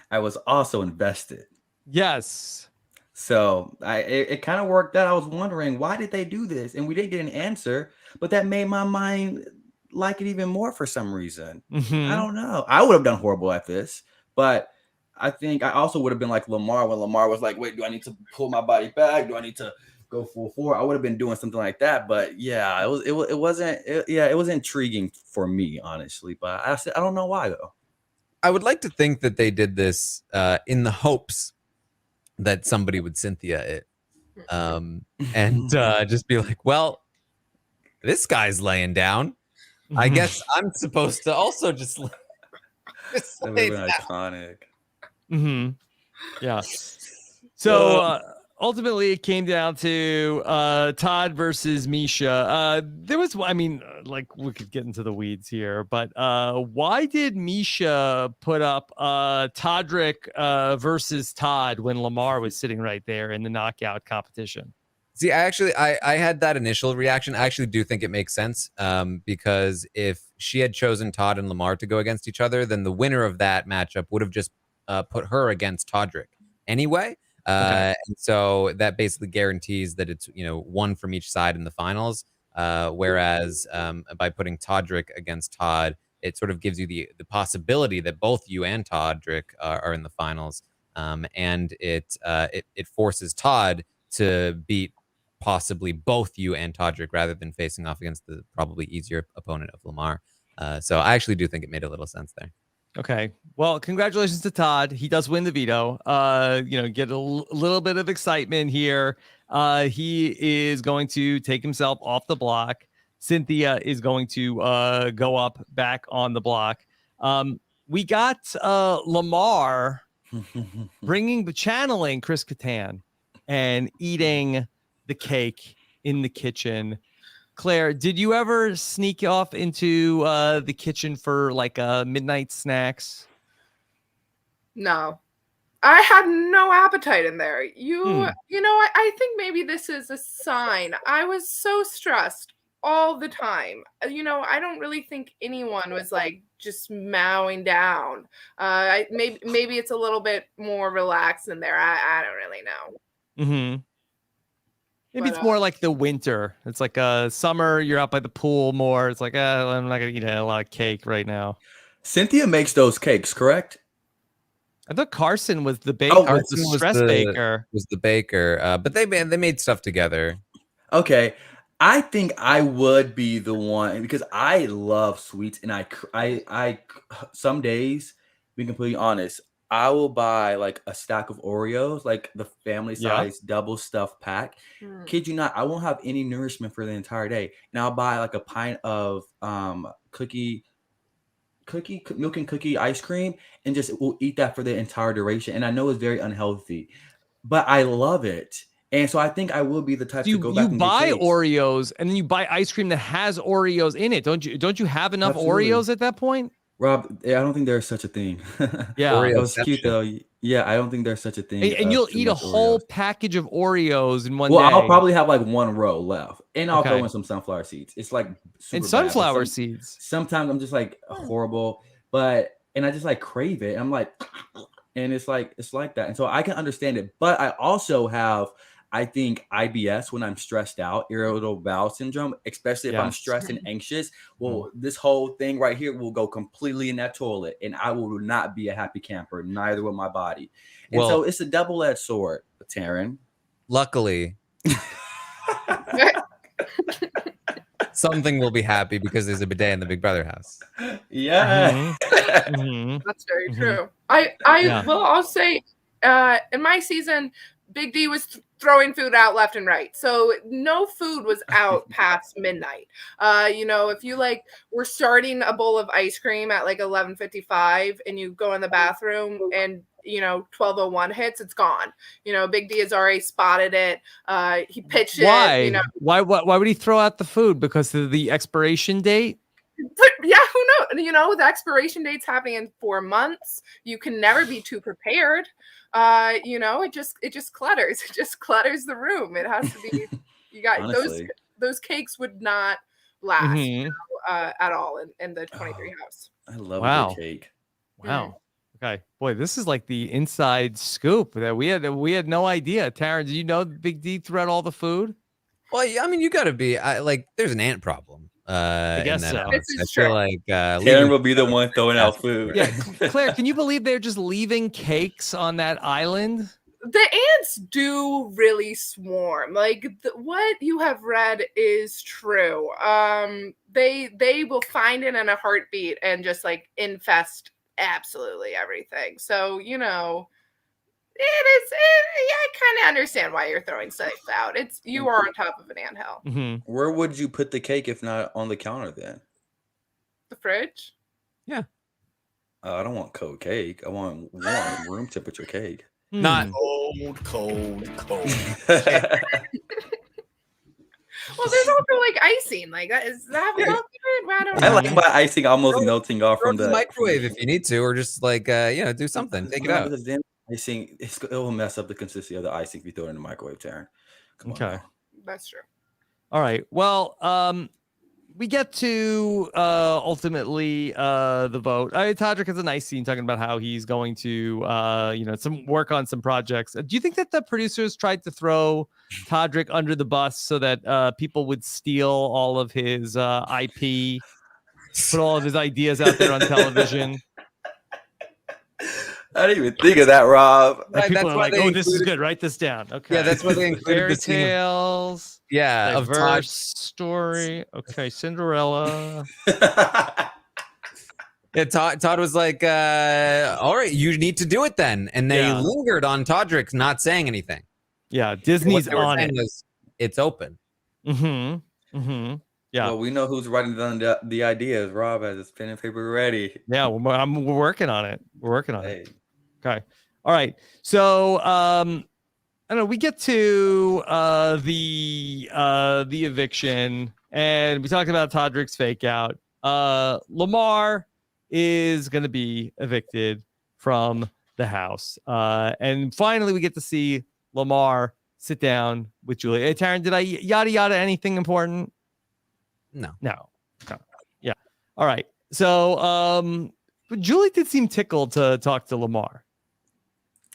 I was also invested. Yes. So it kind of worked out. I was wondering, why did they do this? And we didn't get an answer, but that made my mind like it even more for some reason. I don't know. I would have done horrible at this, but I think I also would have been like Lamar when Lamar was like, wait, do I need to pull my body back? Do I need to go full forward? I would have been doing something like that. But yeah, it was intriguing for me, honestly. But I don't know why though. I would like to think that they did this in the hopes that somebody would Cynthia it, and just be like, well, this guy's laying down. I guess I'm supposed to also just lay down. Iconic. Yeah. So ultimately, it came down to Todd versus Misha. There was, like we could get into the weeds here, but why did Misha put up Todrick versus Todd when Lamar was sitting right there in the knockout competition? See, I had that initial reaction. I actually do think it makes sense because if she had chosen Todd and Lamar to go against each other, then the winner of that matchup would have just put her against Todrick anyway. And so that basically guarantees that it's one from each side in the finals. Whereas by putting Todrick against Todd, it sort of gives you the possibility that both you and Todrick are in the finals, and it forces Todd to beat possibly both you and Todrick rather than facing off against the probably easier opponent of Lamar. So I actually do think it made a little sense there. Okay. Well, congratulations to Todd. He does win the veto. Get a little bit of excitement here. He is going to take himself off the block. Cynthia is going to go up back on the block. We got Lamar channeling Chris Kattan and eating the cake in the kitchen. Claire, did you ever sneak off into the kitchen for like midnight snacks? No, I had no appetite in there. I think maybe this is a sign. I was so stressed all the time. I don't really think anyone was like just mowing down. Maybe it's a little bit more relaxed in there. I don't really know. Mm-hmm. Maybe it's more like the winter. It's like summer, you're out by the pool more. It's like, I'm not going to eat a lot of cake right now. Cynthia makes those cakes, correct? I thought Carson was the baker. Carson was the stress baker. Was the baker. But they made stuff together. Okay. I think I would be the one because I love sweets, and I some days, being completely honest, I will buy like a stack of Oreos, like the family size double stuffed pack. Kid you not, I won't have any nourishment for the entire day. And I'll buy like a pint of milk and cookie ice cream, and just will eat that for the entire duration. And I know it's very unhealthy, but I love it. And so I think I will be the type to go back and buy get cakes. Oreos, and then you buy ice cream that has Oreos in it. Don't you have enough Oreos at that point? Rob, I don't think there's such a thing. Yeah, Oreo was cute though. Yeah, I don't think there's such a thing. And you'll eat a whole package of Oreos in one day. Well, I'll probably have like one row left, and I'll throw in some sunflower seeds. It's like super sunflower seeds. Sometimes I'm just like horrible, and I just like crave it. I'm like, and it's like that, and so I can understand it. But I also have, I think, IBS when I'm stressed out, irritable bowel syndrome, especially if I'm stressed and anxious. Well, this whole thing right here will go completely in that toilet, and I will not be a happy camper, neither will my body. And so it's a double-edged sword, Taran. Luckily, something will be happy because there's a bidet in the Big Brother house. Yeah. That's very true. I'll say in my season, Big D was throwing food out left and right. So no food was out past midnight. If you were starting a bowl of ice cream at like 11:55 and you go in the bathroom and 12:01 hits, it's gone. Big D has already spotted it. He pitched it. Why would he throw out the food? Because of the expiration date? Yeah, who knows? The expiration date's happening in 4 months. You can never be too prepared. It just clutters. It just clutters the room. It has to be. You got those cakes would not last at all in the 23 house. I love a good cake. Wow. Okay, boy, this is like the inside scoop that we had no idea. Taran, did you know Big D threw out all the food? Well, I mean, you got to be there's an ant problem. I guess so. I feel like Taran will be the one throwing out food. Yeah, Claire, can you believe they're just leaving cakes on that island? The ants do really swarm. What you have read is true. They will find it in a heartbeat and just infest absolutely everything. So I kind of understand why you're throwing stuff out. You are on top of an anthill. Where would you put the cake if not on the counter then? The fridge? Yeah. I don't want cold cake. I want warm, room temperature cake. Not cold. Well, there's also icing. Is that good? I don't know. I like my icing almost melting off from the microwave if you need to, or just do something. Take it out. Icing, it will mess up the consistency of the icing if you throw it in the microwave, Taran. Okay. That's true. All right. Well, we get to ultimately the vote. Todrick has a nice scene talking about how he's going to some work on some projects. Do you think that the producers tried to throw Todrick under the bus so that people would steal all of his IP? put all of his ideas out there on television. I didn't even think of that, Rob. And Right, people that's are why like, they "Oh, this is included- good. Write this down." Okay. Yeah, that's why they included Fairy the scene of- tales. Yeah, of Todd. Diverse story. Okay, Cinderella. Yeah, Todd was like, all right, you need to do it then. And they Yeah. lingered on Todrick not saying anything. Yeah, Disney's What they were on saying it. was, it's open. Mm-hmm. Mm-hmm. Yeah. Well, we know who's writing down the ideas. Rob has his pen and paper ready. Yeah, we're working on it. We're working on it. Hey. Okay. All right. So I don't know. We get to the eviction, and we talked about Todrick's fake out. Lamar is going to be evicted from the house, and finally we get to see Lamar sit down with Julie. Hey, Taran, did I yada yada anything important? No. Yeah. All right. So but Julie did seem tickled to talk to Lamar.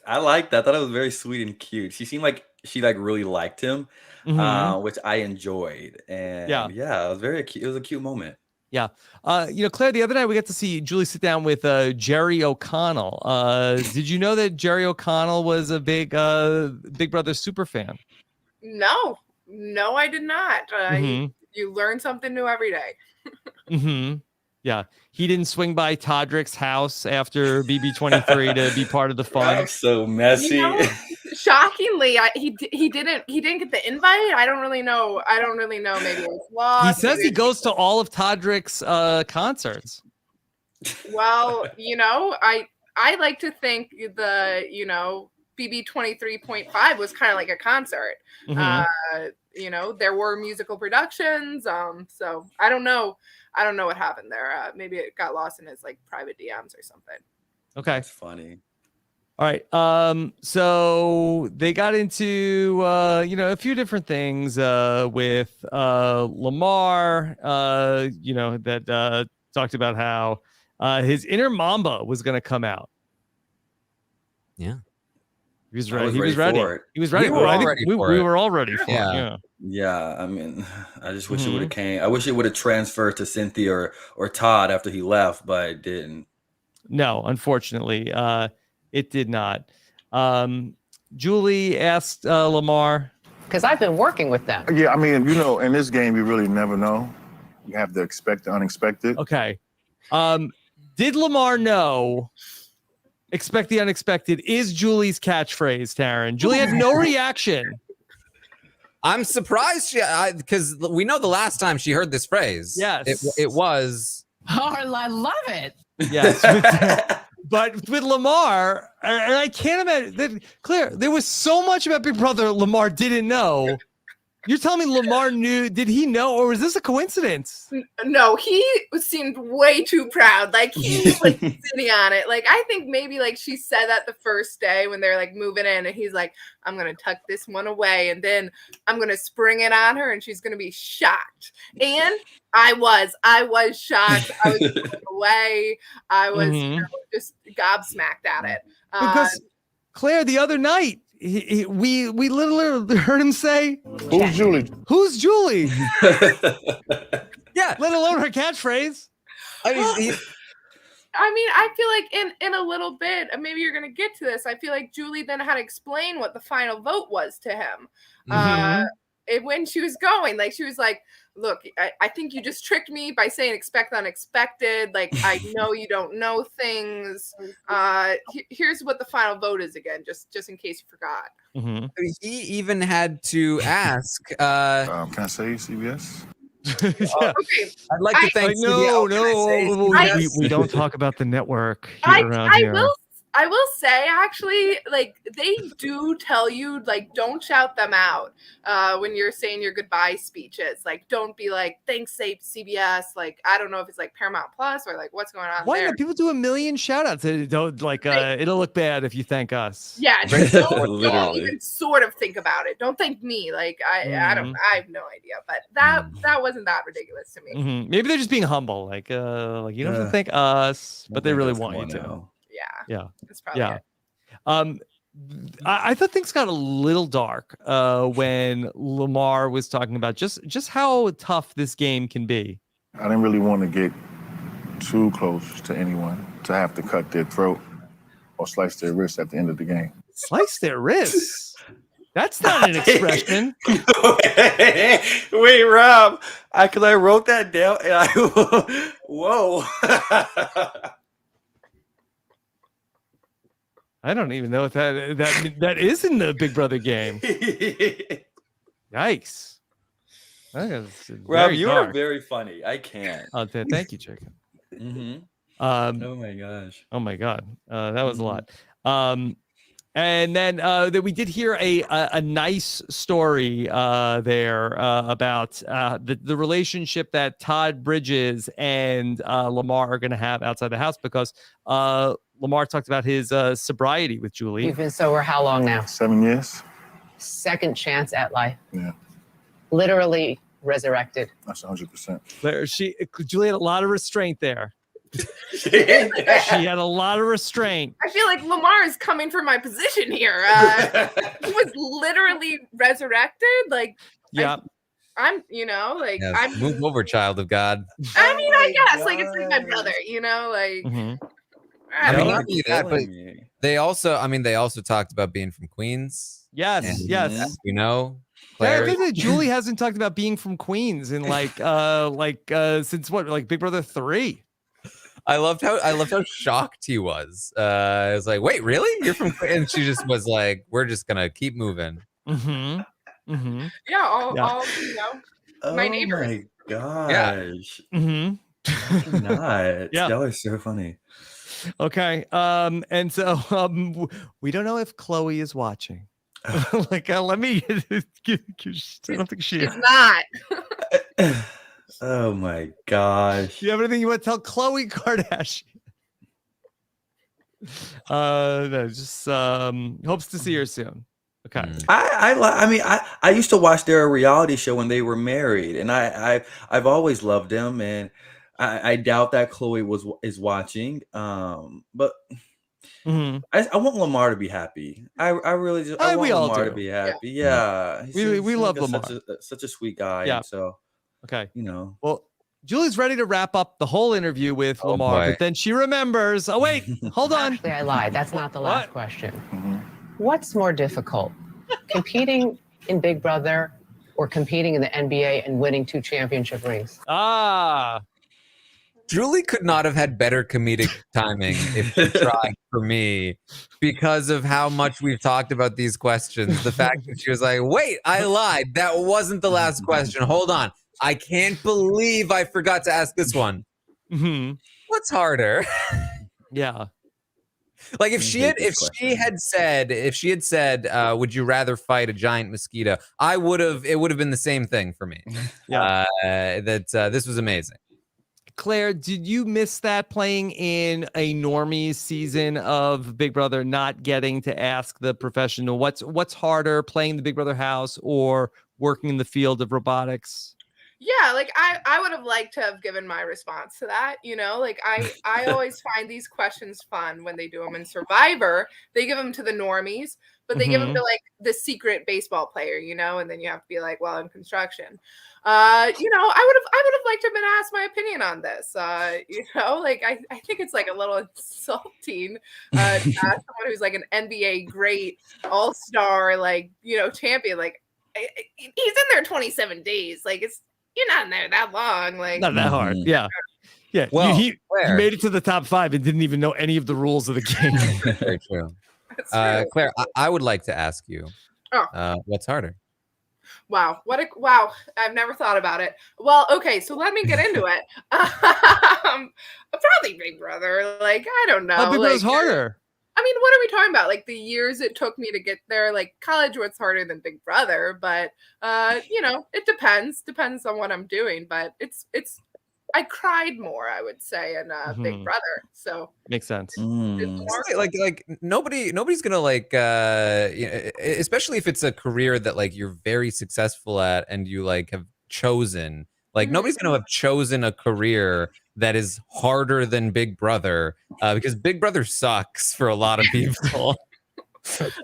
I liked that. I thought it was very sweet and cute. She seemed like she really liked him, which I enjoyed. And yeah, it was very cute. It was a cute moment. Yeah. Claire, the other night we got to see Julie sit down with Jerry O'Connell. Did you know that Jerry O'Connell was a big Big Brother super fan? No, I did not. You learn something new every day. Yeah. He didn't swing by Todrick's house after BB23 to be part of the fun. That's so messy. Shockingly, he didn't get the invite. I don't really know. Maybe it was lost. He says he goes to all of Todrick's concerts. Well, I like to think the BB 23.5 was kind of like a concert. There were musical productions. So I don't know what happened there. Maybe it got lost in his like private DMs or something. Okay. That's funny. All right. So they got into a few different things with Lamar, that talked about how his inner Mamba was going to come out. Yeah. He was ready. He was ready. He was ready. We were all ready for we it. were all ready for it. Yeah. Yeah, I mean, I just wish it would have came. I wish it would have transferred to Cynthia or Todd after he left, but it didn't. No, unfortunately, it did not. Julie asked Lamar. Because I've been working with them. Yeah, I mean, in this game, you really never know. You have to expect the unexpected. Okay. Did Lamar know? Expect the unexpected is Julie's catchphrase, Taran. Julie had no reaction. I'm surprised because we know the last time she heard this phrase. Yes. It was. Oh, I love it. Yes. But with Lamar, and I can't imagine, Claire, there was so much about Big Brother Lamar didn't know. You're telling me Lamar knew? Did he know, or was this a coincidence? No, he seemed way too proud. Like he was like sitting on it. Like I think maybe like she said that the first day when they're like moving in, and he's like, "I'm gonna tuck this one away, and then I'm gonna spring it on her, and she's gonna be shocked." And I was shocked. I was blown away. I was just gobsmacked at it because Claire, the other night. We literally heard him say, "Who's Julie? Who's Julie?" Yeah, let alone her catchphrase. I mean, I feel like in a little bit, maybe you're gonna get to this. I feel like Julie then had to explain what the final vote was to him. When she was going, like she was like, "Look, I think you just tricked me by saying expect the unexpected. Like I know you don't know things. Here's what the final vote is again, just in case you forgot." He even had to ask. Can I say CBS? Yeah. Okay. I'd like to thank. No, we don't talk about the network around here. I will say, actually, like they do tell you, like, don't shout them out when you're saying your goodbye speeches. Like, don't be like, thanks, CBS. Like, I don't know if it's like Paramount Plus or like what's going on Why there. not? People do a million shout outs. Don't like it'll look bad if you thank us. Yeah, don't even sort of think about it. Don't thank me. Like I have no idea. But that wasn't that ridiculous to me. Maybe they're just being humble. Like you don't have to thank us, but they really want you to. Yeah. That's probably it. I thought things got a little dark when Lamar was talking about just how tough this game can be. I didn't really want to get too close to anyone to have to cut their throat or slice their wrist at the end of the game. Slice their wrists. That's not an expression. Wait, Rob. I wrote that down and I whoa. I don't even know if that is in the Big Brother game. Yikes. Rob, you are very funny. I can't. Oh, thank you, Chicken. Mm-hmm. Oh my gosh. Oh my God. That was a lot. And then that we did hear a nice story there about the relationship that Todd Bridges and Lamar are going to have outside the house, because Lamar talked about his sobriety with Julie. You've been sober how long now? 7 years. Second chance at life. Yeah. Literally resurrected. That's 100%. Julie had a lot of restraint there. She had a lot of restraint. I feel like Lamar is coming for my position here. He was literally resurrected. Like, yeah. I'm, like, Yes. I'm. Move over, child of God. I mean, I guess, like, it's like my brother, like. Mm-hmm. I mean, not only that, but they also talked about being from Queens. Yes, and, yes. Claire. I think that Julie hasn't talked about being from Queens in since what, like Big Brother 3. I loved how shocked he was. I was like, wait, really? You're from Queens? And she just was like, we're just gonna keep moving. Mm-hmm. Mm-hmm. Yeah, all my neighbors. Oh my gosh. Yeah. Mm-hmm. Not. Yeah. That was so funny. Okay. And so we don't know if Chloe is watching. Let me. I don't think she is. She's not. Oh my gosh. Do you have anything you want to tell Chloe Kardashian? No, just hopes to see her soon. Okay. I used to watch their reality show when they were married, and I've always loved them, and I doubt that Chloe is watching. But mm-hmm. I want Lamar to be happy. I really just I want Lamar to be happy. Yeah. We love Lamar. Such a sweet guy. Yeah. So okay. Well, Julie's ready to wrap up the whole interview with Lamar, but then she remembers. Oh wait, hold on. Actually, I lied. That's not the last question. Mm-hmm. What's more difficult, competing in Big Brother or competing in the NBA and winning 2 championship rings? Julie could not have had better comedic timing if she tried for me, because of how much we've talked about these questions. The fact that she was like, wait, I lied. That wasn't the last question. Hold on. I can't believe I forgot to ask this one. Mm-hmm. What's harder? Yeah. Like if she had said, would you rather fight a giant mosquito? It would have been the same thing for me. Yeah. This was amazing. Claire, did you miss that, playing in a normie season of Big Brother, not getting to ask the professional what's harder, playing the Big Brother house or working in the field of robotics? Yeah, like I would have liked to have given my response to that, like I always find these questions fun when they do them in Survivor. They give them to the normies, but they give them to like the secret baseball player, and then you have to be like, well, in construction. I would have liked to have been asked my opinion on this. Like I think it's like a little insulting to ask someone who's like an NBA great all-star, like, champion. Like he's in there 27 days. Like you're not in there that long. Like not that hard. Yeah. Yeah. Well, he made it to the top 5 and didn't even know any of the rules of the game. Very true. Claire, I would like to ask you, what's harder? Wow. I've never thought about it. Well, okay, so let me get into it. Probably Big Brother. Like, I don't know. Big Brother's harder. I mean, what are we talking about? Like the years it took me to get there. Like college, what's harder than Big Brother? But it depends. Depends on what I'm doing. But it's. I cried more, I would say, in Big Brother. So makes sense. Like nobody's gonna like, especially if it's a career that like you're very successful at and you like have chosen. Like nobody's gonna have chosen a career that is harder than Big Brother, because Big Brother sucks for a lot of people.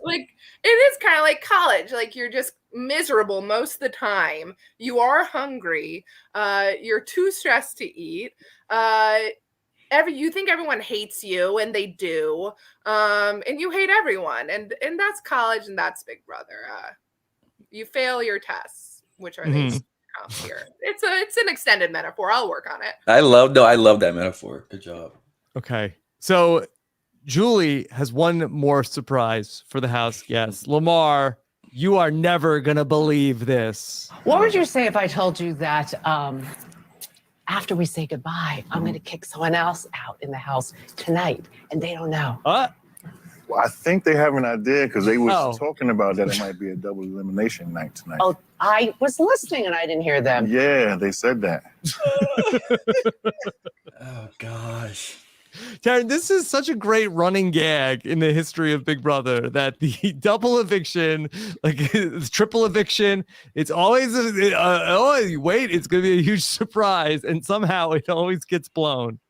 Like it is kind of like college. Like you're just miserable most of the time. You are hungry. You're too stressed to eat. you think everyone hates you, and they do, and you hate everyone, and that's college, and that's Big Brother. You fail your tests, which are these comps here. It's an extended metaphor. I'll work on it. I love that metaphor. Good job. Okay, so Julie has one more surprise for the house guests. Lamar, you are never gonna believe this. What would you say if I told you that after we say goodbye, I'm going to kick someone else out in the house tonight, and they don't know? Well, I think they have an idea because they was talking about that it might be a double elimination night tonight. Oh, I was listening and I didn't hear them. Yeah, they said that. Oh gosh. Taran, this is such a great running gag in the history of Big Brother that the double eviction, like triple eviction, it's always wait, it's going to be a huge surprise, and somehow it always gets blown.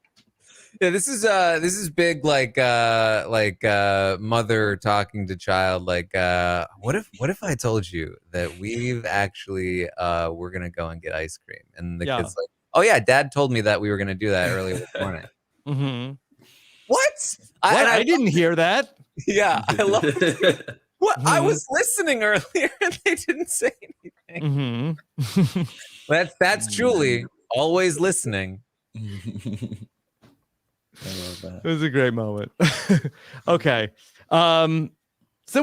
Yeah, this is big, like mother talking to child, like what if I told you that we've actually we're gonna go and get ice cream, and the kid's like, oh yeah, Dad told me that we were gonna do that earlier this morning. Mm-hmm. What? I didn't hear that. Yeah, I love it. What? I was listening earlier and they didn't say anything. That's Julie, always listening. I love that. It was a great moment. Okay. So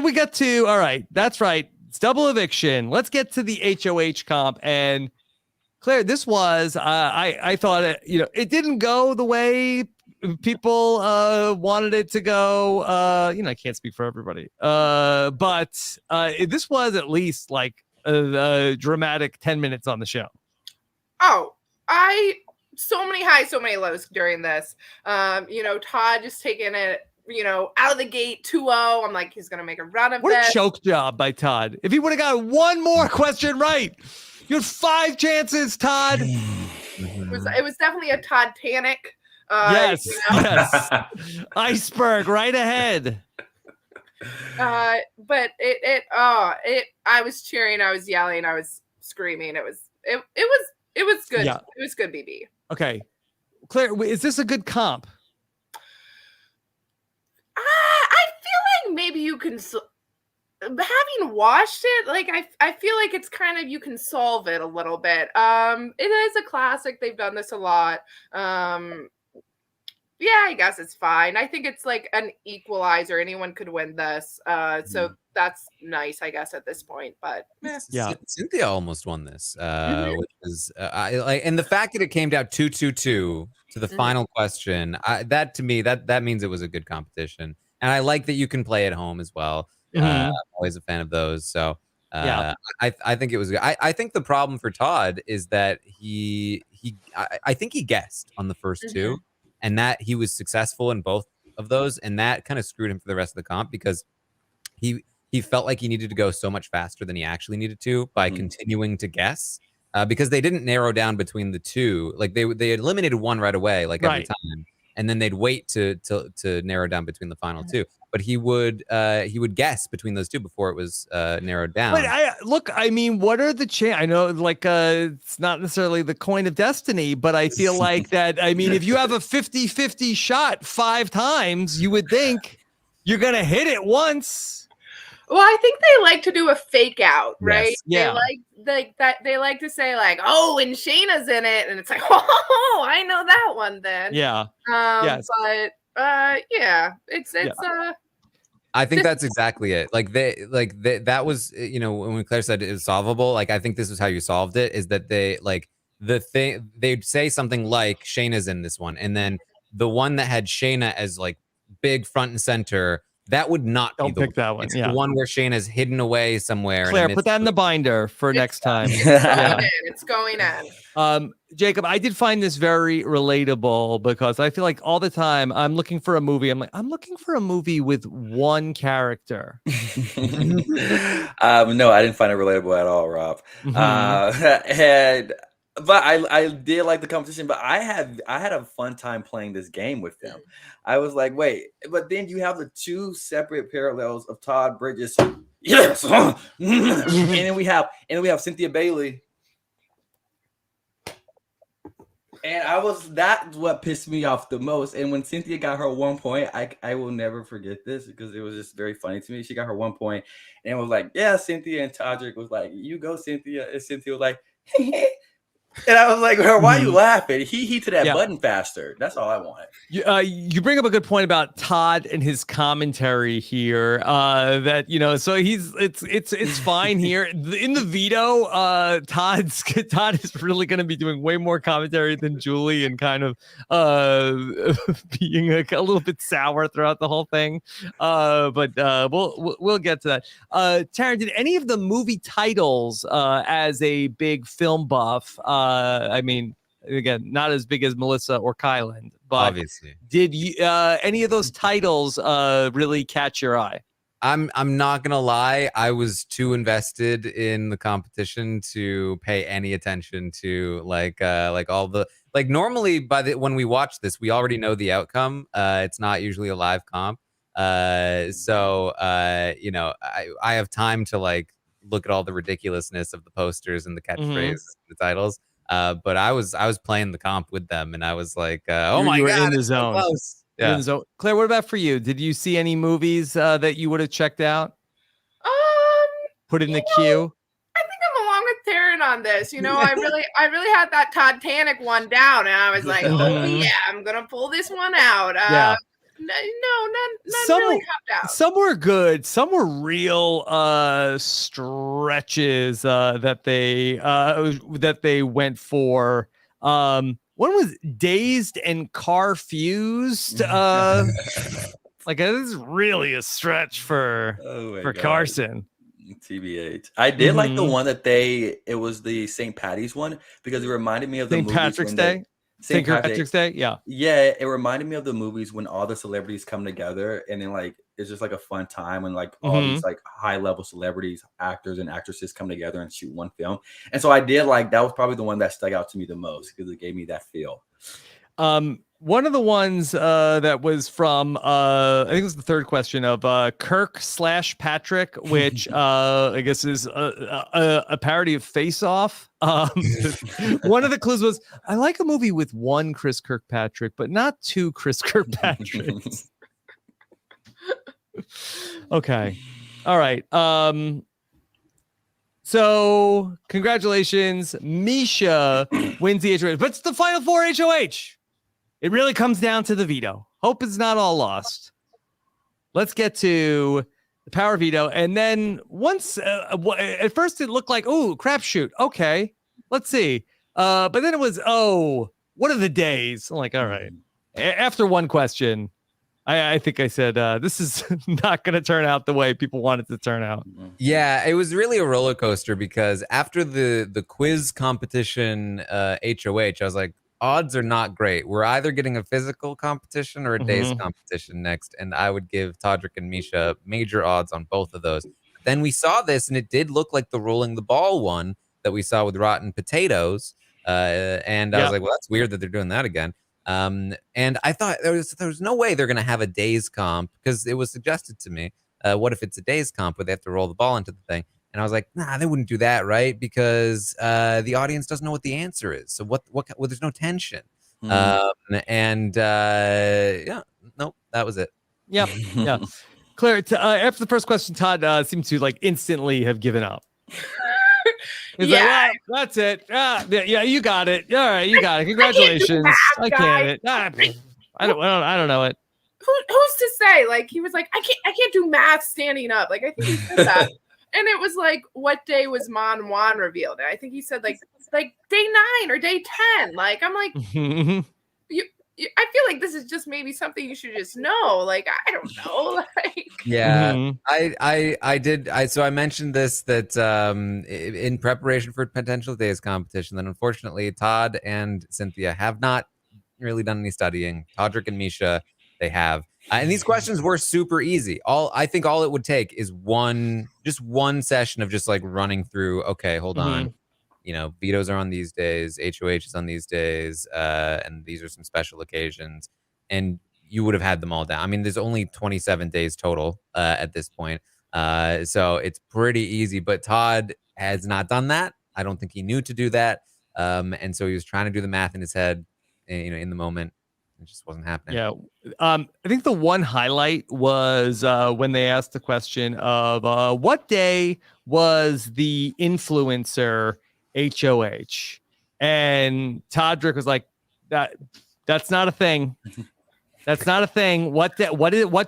we got to, all right, that's right. It's double eviction. Let's get to the HOH comp. And Claire, this was, I thought, it didn't go the way people wanted it to go. I can't speak for everybody. But this was at least like a dramatic 10 minutes on the show. Oh, so many highs, so many lows during this. Todd just taking it, out of the gate 2-0. I'm like, he's going to make a run of What this. a choke job by Todd. If he would have got one more question right, you had 5 chances, Todd. It was definitely a Todd panic. Yes. Iceberg right ahead. But I was cheering, I was yelling, I was screaming. It was good. Yeah. It was good, BB. Okay. Claire, is this a good comp? I feel like maybe you can, having watched it, like I feel like it's kind of, you can solve it a little bit. It is a classic. They've done this a lot. Yeah, I guess it's fine. I think it's like an equalizer. Anyone could win this. So that's nice, I guess, at this point. But yeah, Cynthia almost won this, which is and the fact that it came down 2-2-2 to the final question, that to me that means it was a good competition. And I like that you can play at home as well. I'm always a fan of those. So I think it was good. I think the problem for Todd is that I think he guessed on the first two. And that he was successful in both of those, and that kind of screwed him for the rest of the comp because he felt like he needed to go so much faster than he actually needed to by continuing to guess because they didn't narrow down between the two. Like they eliminated one right away, like every time, and then they'd wait to narrow down between the final two. But he would guess between those two before it was narrowed down. But I mean, what are the I know, like, it's not necessarily the coin of destiny, but I feel like that. I mean, if you have a 50-50 shot 5 times, you would think you're gonna hit it once. Well, I think they like to do a fake out, right? Yes. Yeah. They like to say like, oh, and Shayna's in it, and it's like, oh, I know that one then. Yeah. Yes. But yeah, it's I think that's exactly it. That was, when Claire said it was solvable, like I think this is how you solved it, is that they'd say something like Shayna's in this one, and then the one that had Shayna as like big front and center, that would not Don't be pick that one. It's the one where Shayna's hidden away somewhere. Claire, put that in the binder for next time. It's going in. Jacob, I did find this very relatable because I feel like all the time I'm looking for a movie. I'm looking for a movie with one character. No, I didn't find it relatable at all, Rob. But I did like the competition, but I had a fun time playing this game with them. I was like, wait, but then you have the 2 separate parallels of Todd Bridges. Yes. And then we have Cynthia Bailey. And that's what pissed me off the most. And when Cynthia got her 1 point, I will never forget this because it was just very funny to me. She got her 1 point and it was like, yeah, Cynthia, and Todrick was like, you go, Cynthia. And Cynthia was like, and I was like, why are you laughing? He to that button faster. That's all I wanted. You bring up a good point about Todd and his commentary here. That so it's fine here in the veto. Todd is really going to be doing way more commentary than Julie, and kind of being a little bit sour throughout the whole thing. But we'll get to that. Taran, did any of the movie titles, as a big film buff? I mean, again, not as big as Melissa or Kylan, but obviously, did you any of those titles really catch your eye? I'm not gonna lie, I was too invested in the competition to pay any attention to like all the normally when we watch this, we already know the outcome. It's not usually a live comp. So I have time to look at all the ridiculousness of the posters and the catchphrases and the titles. But I was playing the comp with them, and I was like, "Oh my god, in the zone!" Close. Yeah. In the zone. Claire, what about for you? Did you see any movies that you would have checked out? Put in the queue. I think I'm along with Taran on this. I really had that Titanic one down, and I was like, "Oh yeah, I'm gonna pull this one out." Yeah. No, none really popped out. Some were good. Some were real stretches that they went for. One was Dazed and Car Fused. This is really a stretch for Carson. TBH. I did like the one that it was the St. Patty's one because it reminded me of the St. Patrick's Day. St. Patrick's Day, yeah. Yeah, it reminded me of the movies when all the celebrities come together and then it's just a fun time when all these high level celebrities, actors and actresses come together and shoot one film. And so I did that was probably the one that stuck out to me the most because it gave me that feel. One of the ones that was from I think it was the third question of Kirk/Patrick, which I guess is a parody of Face Off. One of the clues was, I like a movie with one Chris Kirkpatrick, but not two Chris Kirkpatricks. Okay. All right. So congratulations. Misha wins the HOH, but it's the final four HOH. It really comes down to the veto. Hope it's not all lost. Let's get to the power veto. And then once, at first it looked like, oh, crapshoot. Okay, let's see. But then it was, what are the days? I'm like, all right. After one question, I think I said, this is not going to turn out the way people want it to turn out. Yeah, it was really a roller coaster because after the quiz competition HOH, I was like, odds are not great. We're either getting a physical competition or a day's competition next, and I would give Todrick and Misha major odds on both of those. Then we saw this, and it did look like the rolling the ball one that we saw with Rotten Potatoes, and I was like, well, that's weird that they're doing that again. And I thought there was no way they're going to have a day's comp because it was suggested to me, what if it's a day's comp where they have to roll the ball into the thing? And I was like, nah, they wouldn't do that, right? Because the audience doesn't know what the answer is. So what there's no tension. Nope, that was it. Yep. Yeah. Claire, after the first question, Todd seemed to instantly have given up. He's like, well, that's it. Yeah, you got it. All right, you got it. Congratulations. I can't. I don't know it. Who's to say? He was like, I can't do math standing up. I think he said that. And it was what day was Mon Juan revealed? And I think he said day 9 or day 10. I'm like, I feel like this is just maybe something you should just know. I don't know. Yeah, I did. So I mentioned this that in preparation for potential days competition. Then unfortunately, Todd and Cynthia have not really done any studying. Todrick and Misha, they have. And these questions were super easy. I think all it would take is one session of just running through. Okay, hold on. Vetoes are on these days, HOH is on these days, and these are some special occasions, and you would have had them all down. I mean, there's only 27 days total at this point, so it's pretty easy. But Todd has not done that. I don't think he knew to do that, and so he was trying to do the math in his head. in the moment. It just wasn't happening. Yeah. I think the one highlight was when they asked the question of what day was the influencer HOH, and Todrick was like, that's not a thing. That's not a thing. What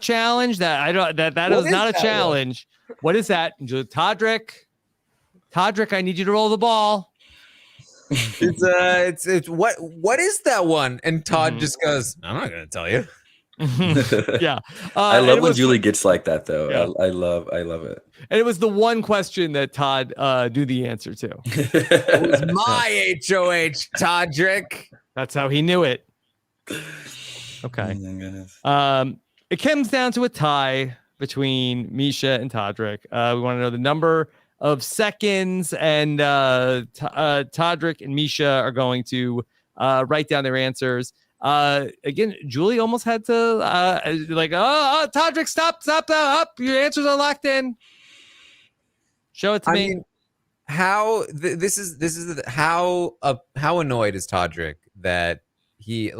challenge? That I don't. That is not a challenge. What is that? Todrick, I need you to roll the ball. It's what is that one? And Todd just goes, I'm not gonna tell you. Yeah. I love when Julie gets like that though. Yeah. I love it. And it was the one question that Todd knew the answer to. It was my HOH, Todrick. That's how he knew it. Okay. Oh my goodness. It comes down to a tie between Misha and Todrick. We want to know the number of seconds, and Todrick and Misha are going to write down their answers. Again, Julie almost had to Todrick, stop up. Your answers are locked in. Show it to me. Mean, how how annoyed is Todrick that he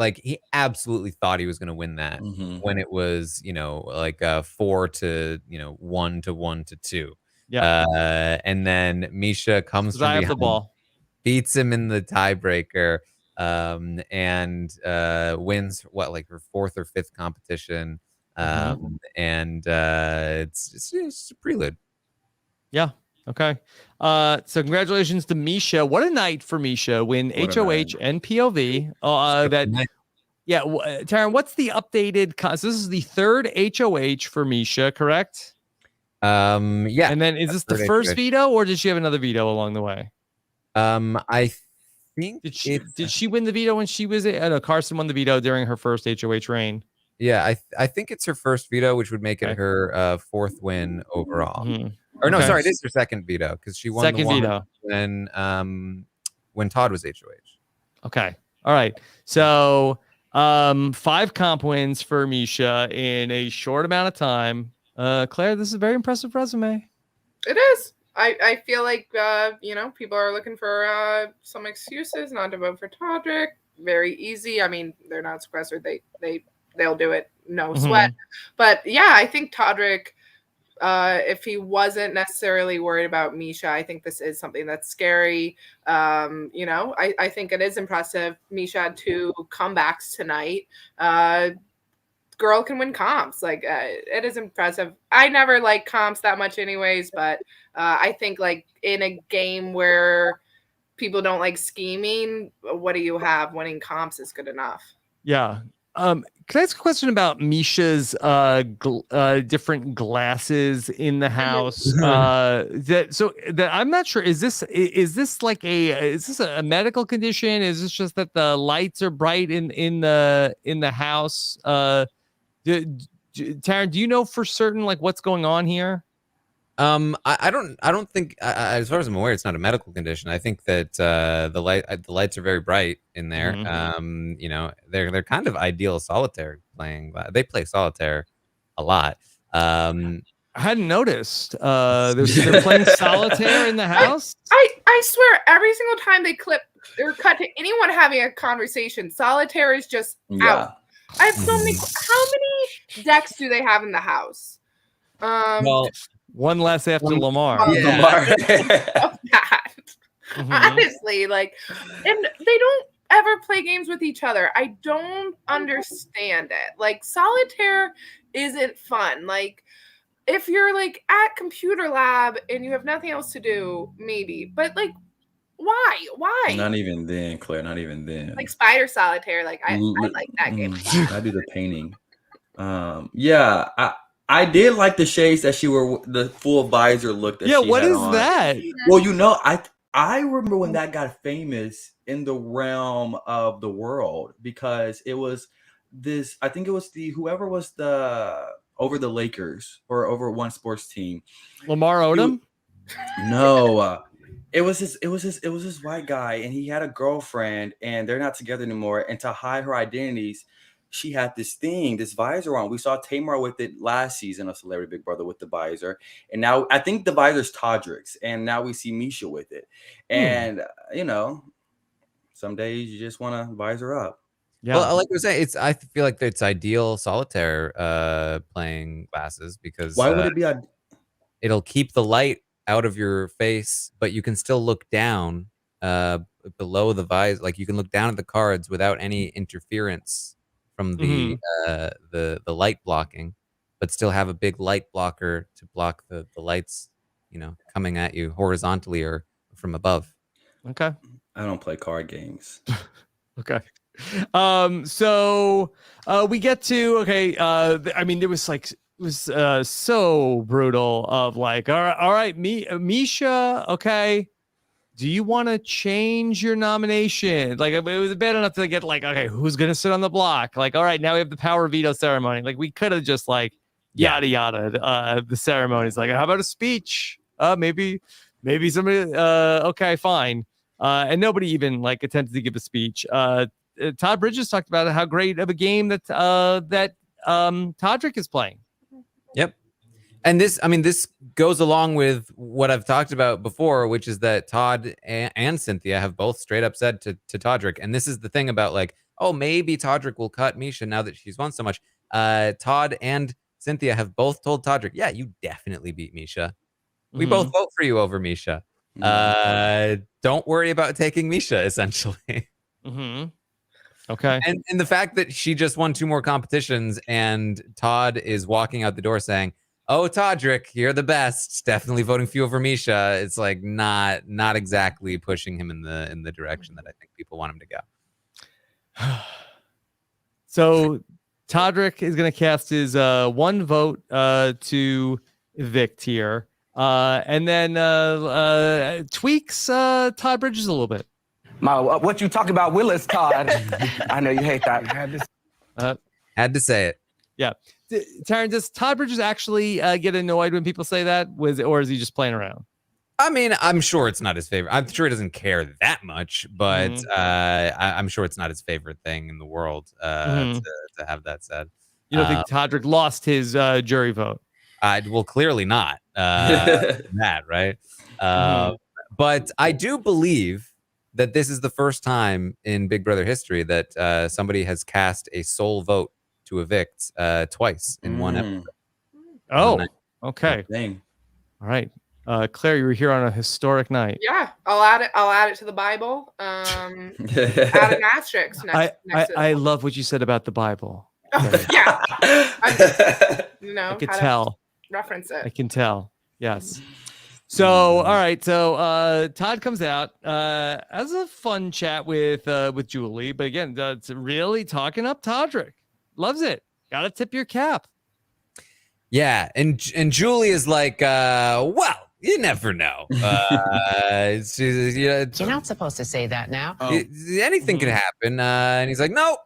absolutely thought he was going to win that when it was 4 to 1 to 1 to 2. Yeah. And then Misha comes from behind, the ball, beats him in the tiebreaker, and wins her 4th or 5th competition. And it's a prelude. Yeah. Okay. So congratulations to Misha. What a night for Misha. Win HOH and POV. Yeah. Taran, what's the updated? So this is the 3rd HOH for Misha, correct? Yeah. And then is this the first veto, or did she have another veto along the way? I think did she win the veto when she was Carson won the veto during her first HOH reign? Yeah, I think it's her first veto, which would make it her 4th win overall. Or no, Okay. sorry, it is her 2nd veto because she won Second the one veto when Todd was HOH. Okay. All right. So 5 comp wins for Misha in a short amount of time. Claire, this is a very impressive resume. It is. I feel like people are looking for some excuses not to vote for Todrick. Very easy. I mean, they're not sequestered. They'll do it. No sweat. But yeah, I think Todrick, if he wasn't necessarily worried about Misha, I think this is something that's scary. I think it is impressive. Misha had 2 comebacks tonight. Girl can win comps. It is impressive. I never like comps that much anyways, but I think in a game where people don't like scheming, what do you have? Winning comps is good enough. Yeah. Can I ask a question about Misha's different glasses in the house? I'm not sure. Is this a medical condition? Is this just that the lights are bright in the house? Taran, do you know for certain what's going on here? I don't think, as far as I'm aware, it's not a medical condition. I think that the lights are very bright in there. They're kind of ideal solitaire playing. They play solitaire a lot. I hadn't noticed. They're playing solitaire in the house. I swear, every single time they clip or cut to anyone having a conversation, solitaire is just out. I have so many. How many decks do they have in the house? Well, one less after Lamar. Lamar. Honestly, and they don't ever play games with each other. I don't understand it. Solitaire isn't fun. If you're at computer lab and you have nothing else to do, maybe. But why? Not even then, Claire. Not even then. Spider solitaire. I like that game. I do the painting. Yeah. I did like the shades that she wore, the full visor look that she had what is on. that? Well, I remember when that got famous in the realm of the world because it was this. I think it was whoever was over the Lakers or over one sports team. Lamar Odom? No, it was this white guy, and he had a girlfriend, and they're not together anymore. And to hide her identities, she had this visor on. We saw Tamar with it last season of Celebrity Big Brother with the visor. And now I think the visor's Todrick's. And now we see Misha with it. And, some days you just want to visor up. Yeah. Well, like I was saying, I feel like it's ideal solitaire playing glasses because Why would it be? it'll keep the light out of your face, but you can still look down below the visor. Like you can look down at the cards without any interference from the light blocking, but still have a big light blocker to block the lights, coming at you horizontally or from above. Okay. I don't play card games. Okay. So we get to I mean, it was so brutal of like, all right, Misha, okay, do you want to change your nomination? Like, it was bad enough to get like, okay, who's gonna sit on the block? Like, all right, now we have the power veto ceremony. Like, we could have just like yada yada the ceremonies. Like, how about a speech? Maybe somebody. Okay, fine. And nobody even like attempted to give a speech. Todd Bridges talked about how great of a game that Todrick is playing. Yep. And this goes along with what I've talked about before, which is that Todd and Cynthia have both straight up said to Todrick, and this is the thing about like, oh, maybe Todrick will cut Misha now that she's won so much. Todd and Cynthia have both told Todrick, yeah, you definitely beat Misha. We both vote for you over Misha. Don't worry about taking Misha, essentially. Okay. And the fact that she just won 2 more competitions and Todd is walking out the door saying, oh, Todrick, you're the best. Definitely voting for you over Misha. It's like not exactly pushing him in the direction that I think people want him to go. So Todrick is going to cast his 1 vote to evict here, and then tweaks Todd Bridges a little bit. What you talk about, Willis, Todd? I know you hate that. Had to say it. Yeah. Taran, does Todd Bridges actually get annoyed when people say that? Or is he just playing around? I mean, I'm sure it's not his favorite. I'm sure he doesn't care that much, but I'm sure it's not his favorite thing in the world to have that said. You don't think Todrick lost his jury vote? Well, clearly not. That, right? But I do believe that this is the first time in Big Brother history that somebody has cast a sole vote to evict twice in one episode. Oh, okay. Dang. All right. Claire, you were here on a historic night. Yeah, I'll add it to the Bible. Add an asterisk next to I love what you said about the Bible. Yeah. I could tell. Reference it. I can tell. Yes. So, all right. So, Todd comes out as a fun chat with Julie, but again, it's really talking up Todrick. Loves it. Got to tip your cap. Yeah, and Julie is like, well, you never know. You're not supposed to say that now. Anything can happen. And he's like, nope,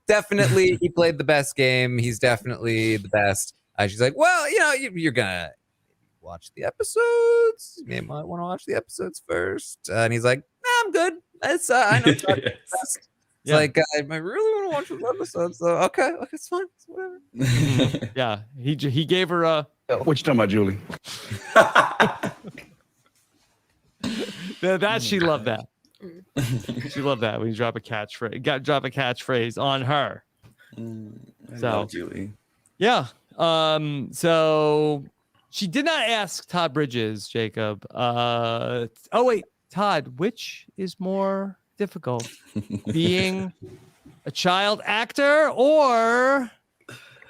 definitely. He played the best game. He's definitely the best. She's like, well, you're gonna watch the episodes. You might want to watch the episodes first. And he's like, nah, I'm good. It's I know Todd's the best. It's like, I really want to watch those episodes. So okay, it's fine. It's whatever. Yeah, he gave her a. What you talking about, Julie? That she loved that. She loved that when you drop a catchphrase on her. I love Julie. Yeah. So she did not ask Todd Bridges, Jacob. Oh wait, Todd, which is more difficult, being a child actor or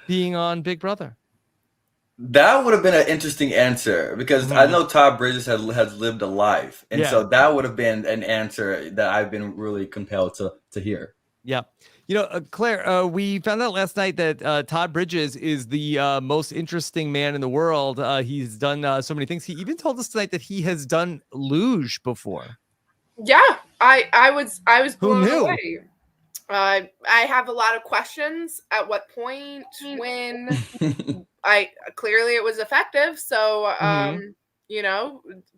being on Big Brother? That would have been an interesting answer because I know Todd Bridges has lived a life, and so that would have been an answer that I've been really compelled to hear. Yeah. Claire, we found out last night that Todd Bridges is the most interesting man in the world. He's done so many things. He even told us tonight that he has done luge before. Yeah, I was blown knew? away. I have a lot of questions. At what point, when clearly it was effective. So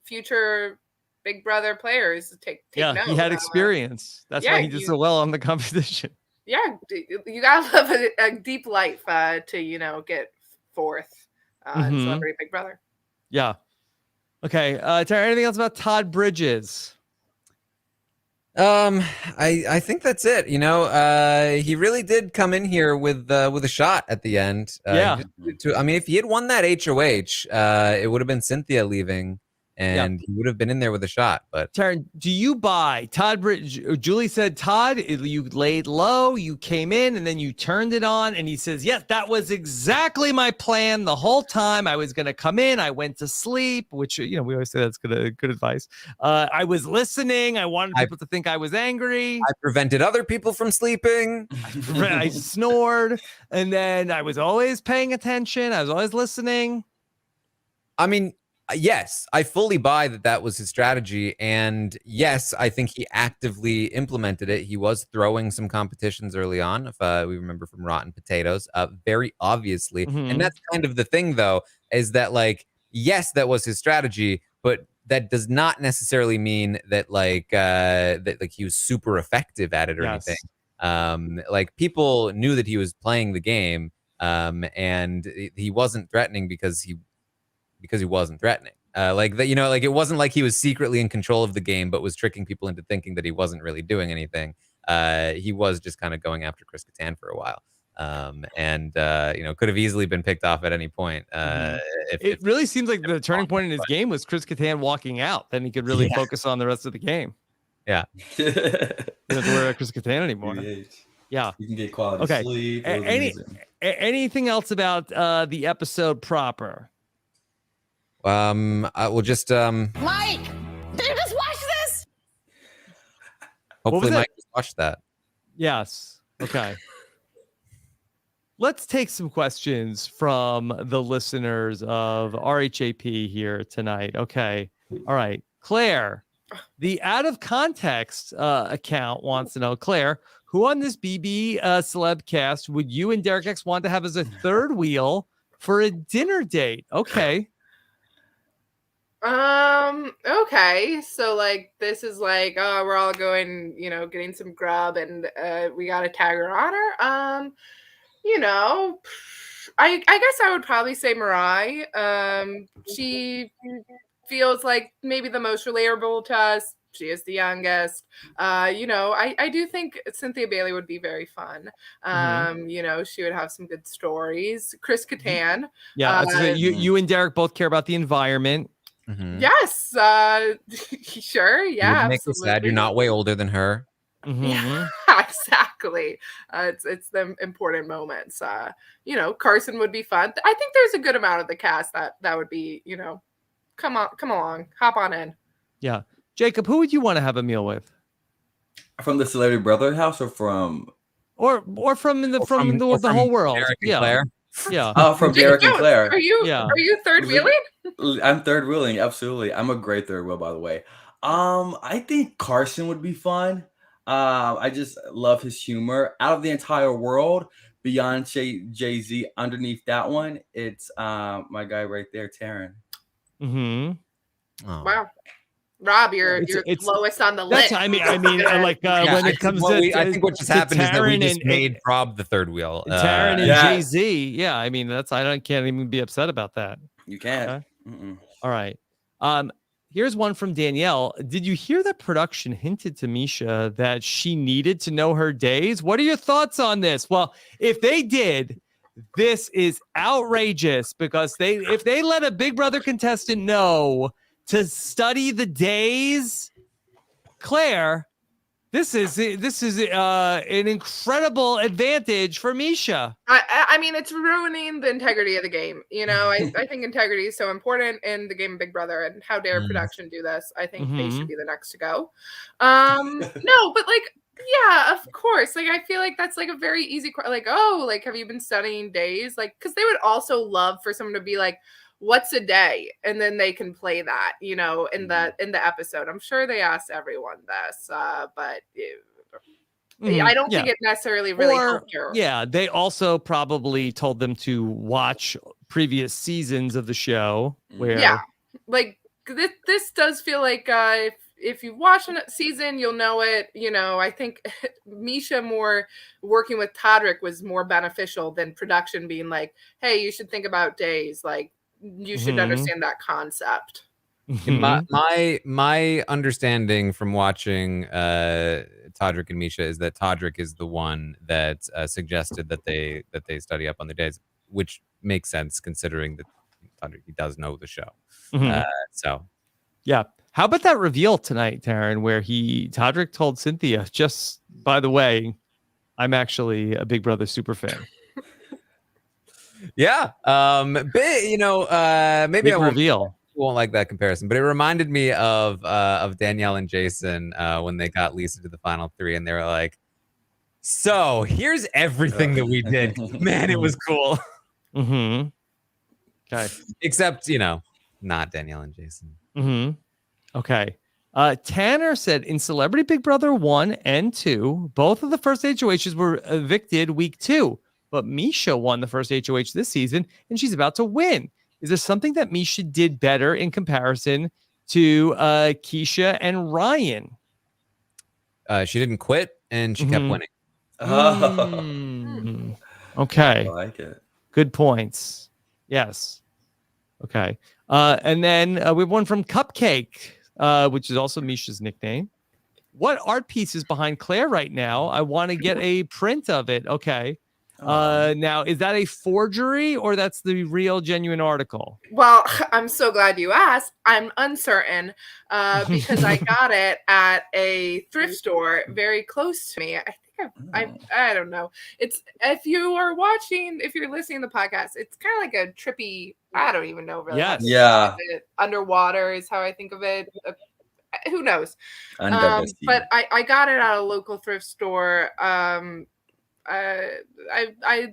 future Big Brother players take note. He had experience. That's why he did so well on the competition. Yeah, you gotta live a deep life to get fourth in Celebrity Big Brother. Yeah. Okay. Tara, anything else about Todd Bridges? I think that's it. You know, he really did come in here with a shot at the end. Yeah. I mean, if he had won that HOH, it would have been Cynthia leaving, and he would have been in there with a shot. But Taran, do you buy Todd? Julie said, Todd, you laid low, you came in, and then you turned it on. And he says, yes, that was exactly my plan the whole time. I was going to come in. I went to sleep, which, we always say that's good advice. I was listening. I wanted people to think I was angry. I prevented other people from sleeping. I snored. And then I was always paying attention. I was always listening. I mean, yes, I fully buy that was his strategy. And yes, I think he actively implemented it. He was throwing some competitions early on, if we remember from Rotten Potatoes, very obviously. And that's kind of the thing, though, is that, like, yes, that was his strategy, but that does not necessarily mean that, he was super effective at it or anything. Like, people knew that he was playing the game, and he wasn't threatening because he wasn't threatening. It wasn't like he was secretly in control of the game, but was tricking people into thinking that he wasn't really doing anything. He was just kind of going after Chris Kattan for a while. Could have easily been picked off at any point. It really seems like the turning point in his game was Chris Kattan walking out. Then he could really focus on the rest of the game. Yeah. You don't have to worry about Chris Kattan anymore. Yeah. You can get quality sleep. Anything else about the episode proper? I will just Mike, did you just watch this? Hopefully Mike just watched that. Yes. Okay. Let's take some questions from the listeners of RHAP here tonight. Okay. All right. Claire, the out of context account wants to know, Claire, who on this BB celeb cast would you and Derek X want to have as a third wheel for a dinner date? Okay. Okay, so this is we're all going, getting some grub, and we got to tag her on her. I guess I would probably say Mariah. She feels like maybe the most relatable to us. She is the youngest. I do think Cynthia Bailey would be very fun. She would have some good stories. Chris Kattan. Yeah, you and Derek both care about the environment. Yes, sure, yeah, Make me sad you're not way older than her. Yeah, exactly. It's the important moments. Carson would be fun. I think there's a good amount of the cast that would be, come along, hop on in. Yeah, Jacob, who would you want to have a meal with? From the Celebrity Brother house, or from the whole world? Derek and Claire? Yeah. Oh, from Derek and Claire. Are you third wheeling? I'm third wheeling, absolutely. I'm a great third wheel, by the way. I think Carson would be fun. I just love his humor. Out of the entire world, beyond Jay-Z, underneath that one, it's my guy right there, Taran. Oh. Wow. Rob, you're lowest on the list. When it comes to I think what just happened is that we just made Rob the third wheel. Taran and Jay-Z. Yeah, I mean I can't even be upset about that. You can't. Okay. All right. Here's one from Danielle. Did you hear that production hinted to Misha that she needed to know her days? What are your thoughts on this? Well, if they did, this is outrageous, because if they let a Big Brother contestant know to study the days, Claire, this is an incredible advantage for Misha. I mean, it's ruining the integrity of the game. I think integrity is so important in the game of Big Brother, and how dare production do this? I think they should be the next to go. No, but yeah, of course. I feel like that's a very easy, have you been studying days? Because they would also love for someone to be like, what's a day? And then they can play that, in the episode. I'm sure they asked everyone this, but I don't think it necessarily really helped her. Yeah, they also probably told them to watch previous seasons of the show. Where this does feel like if you watch a season, you'll know it. I think Misha more working with Todrick was more beneficial than production being like, hey, you should think about days. You should understand that concept. My understanding from watching Todrick and Misha is that Todrick is the one that suggested that they study up on their days, which makes sense considering that Todrick, he does know the show. So yeah. How about that reveal tonight, Taran, where Todrick told Cynthia, just by the way, I'm actually a Big Brother super fan. Yeah. Maybe Big I reveal. won't like that comparison, but it reminded me of Danielle and Jason when they got Lisa to the final 3 and they were like, so here's everything that we did. Man, it was cool. Okay. Except, not Danielle and Jason. Okay. Tanner said in Celebrity Big Brother 1 and 2, both of the first HOHs were evicted week 2, but Misha won the first HOH this season and she's about to win. Is there something that Misha did better in comparison to Keisha and Ryan? She didn't quit and she kept winning. Okay. I like it. Good points. Yes. Okay. And then we have one from Cupcake, which is also Misha's nickname. What art piece is behind Claire right now? I want to get a print of it. Okay. Now, is that a forgery or that's the real genuine article? Well, I'm so glad you asked. I'm uncertain because I got it at a thrift store very close to me. I think I don't know. It's if you're listening to the podcast, it's kind of like a trippy. I don't even know really. Yes. Yeah. Underwater is how I think of it. Who knows? Underwater. But I got it at a local thrift store. I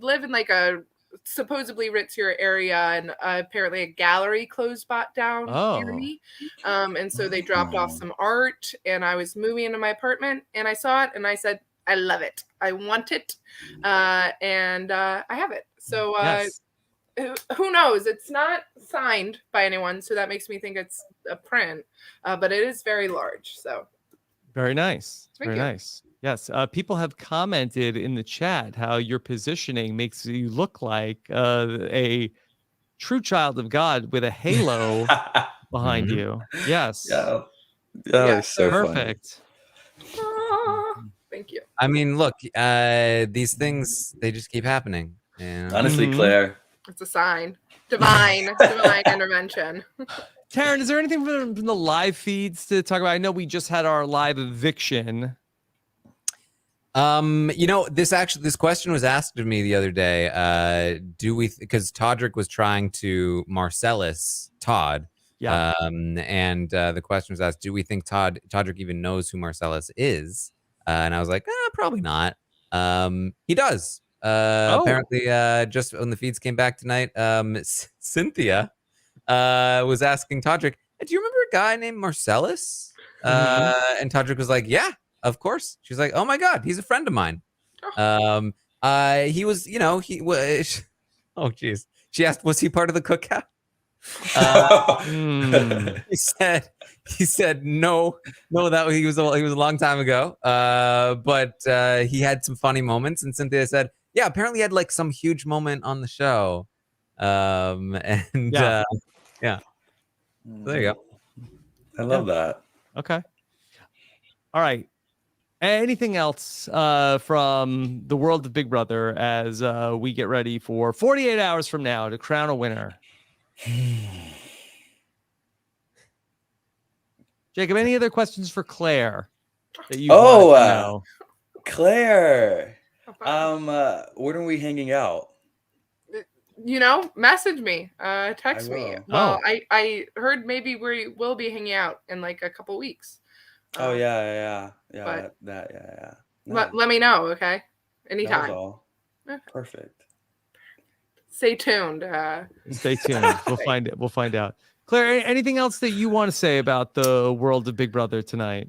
live in like a supposedly ritzier area, and apparently a gallery closed down near me. And so they dropped off some art, and I was moving into my apartment, and I saw it, and I said, I love it. I want it, and I have it. So Yes. who knows? It's not signed by anyone, so that makes me think it's a print, but it is very large. So Very nice. Thank Very you. nice. Yes. People have commented in the chat how your positioning makes you look like a true child of God with a halo behind you. Yes. Yeah. That was so perfect. Thank you. I mean, look, these things, they just keep happening. And Honestly, Claire. It's a sign. Divine intervention. Taran, is there anything from the live feeds to talk about? I know we just had our live eviction. This question was asked of me the other day. Because Todrick was trying to Marcellus Todd. Yeah. And the question was asked, do we think Todrick even knows who Marcellus is? And I was like, probably not. He does. Apparently, just when the feeds came back tonight, Cynthia was asking Todrick, do you remember a guy named Marcellus? And Todrick was like, yeah, of course. She's like, oh my God, he's a friend of mine. He was, he was, oh geez. She asked, was he part of the cookout? He said no, that he was a long time ago. But he had some funny moments, and Cynthia said, yeah, apparently he had like some huge moment on the show. So there you go. I love that. Okay. All right. Anything else from the world of Big Brother as we get ready for 48 hours from now to crown a winner? Jacob, any other questions for Claire that you want to know? Claire, when are we hanging out? Message me, text me. will. Well, I heard maybe we will be hanging out in like a couple weeks. Yeah. But- Yeah. Let me know, okay? That Anytime. was all. Okay. Perfect. Stay tuned. Stay tuned. We'll find out. Claire, anything else that you want to say about the world of Big Brother tonight?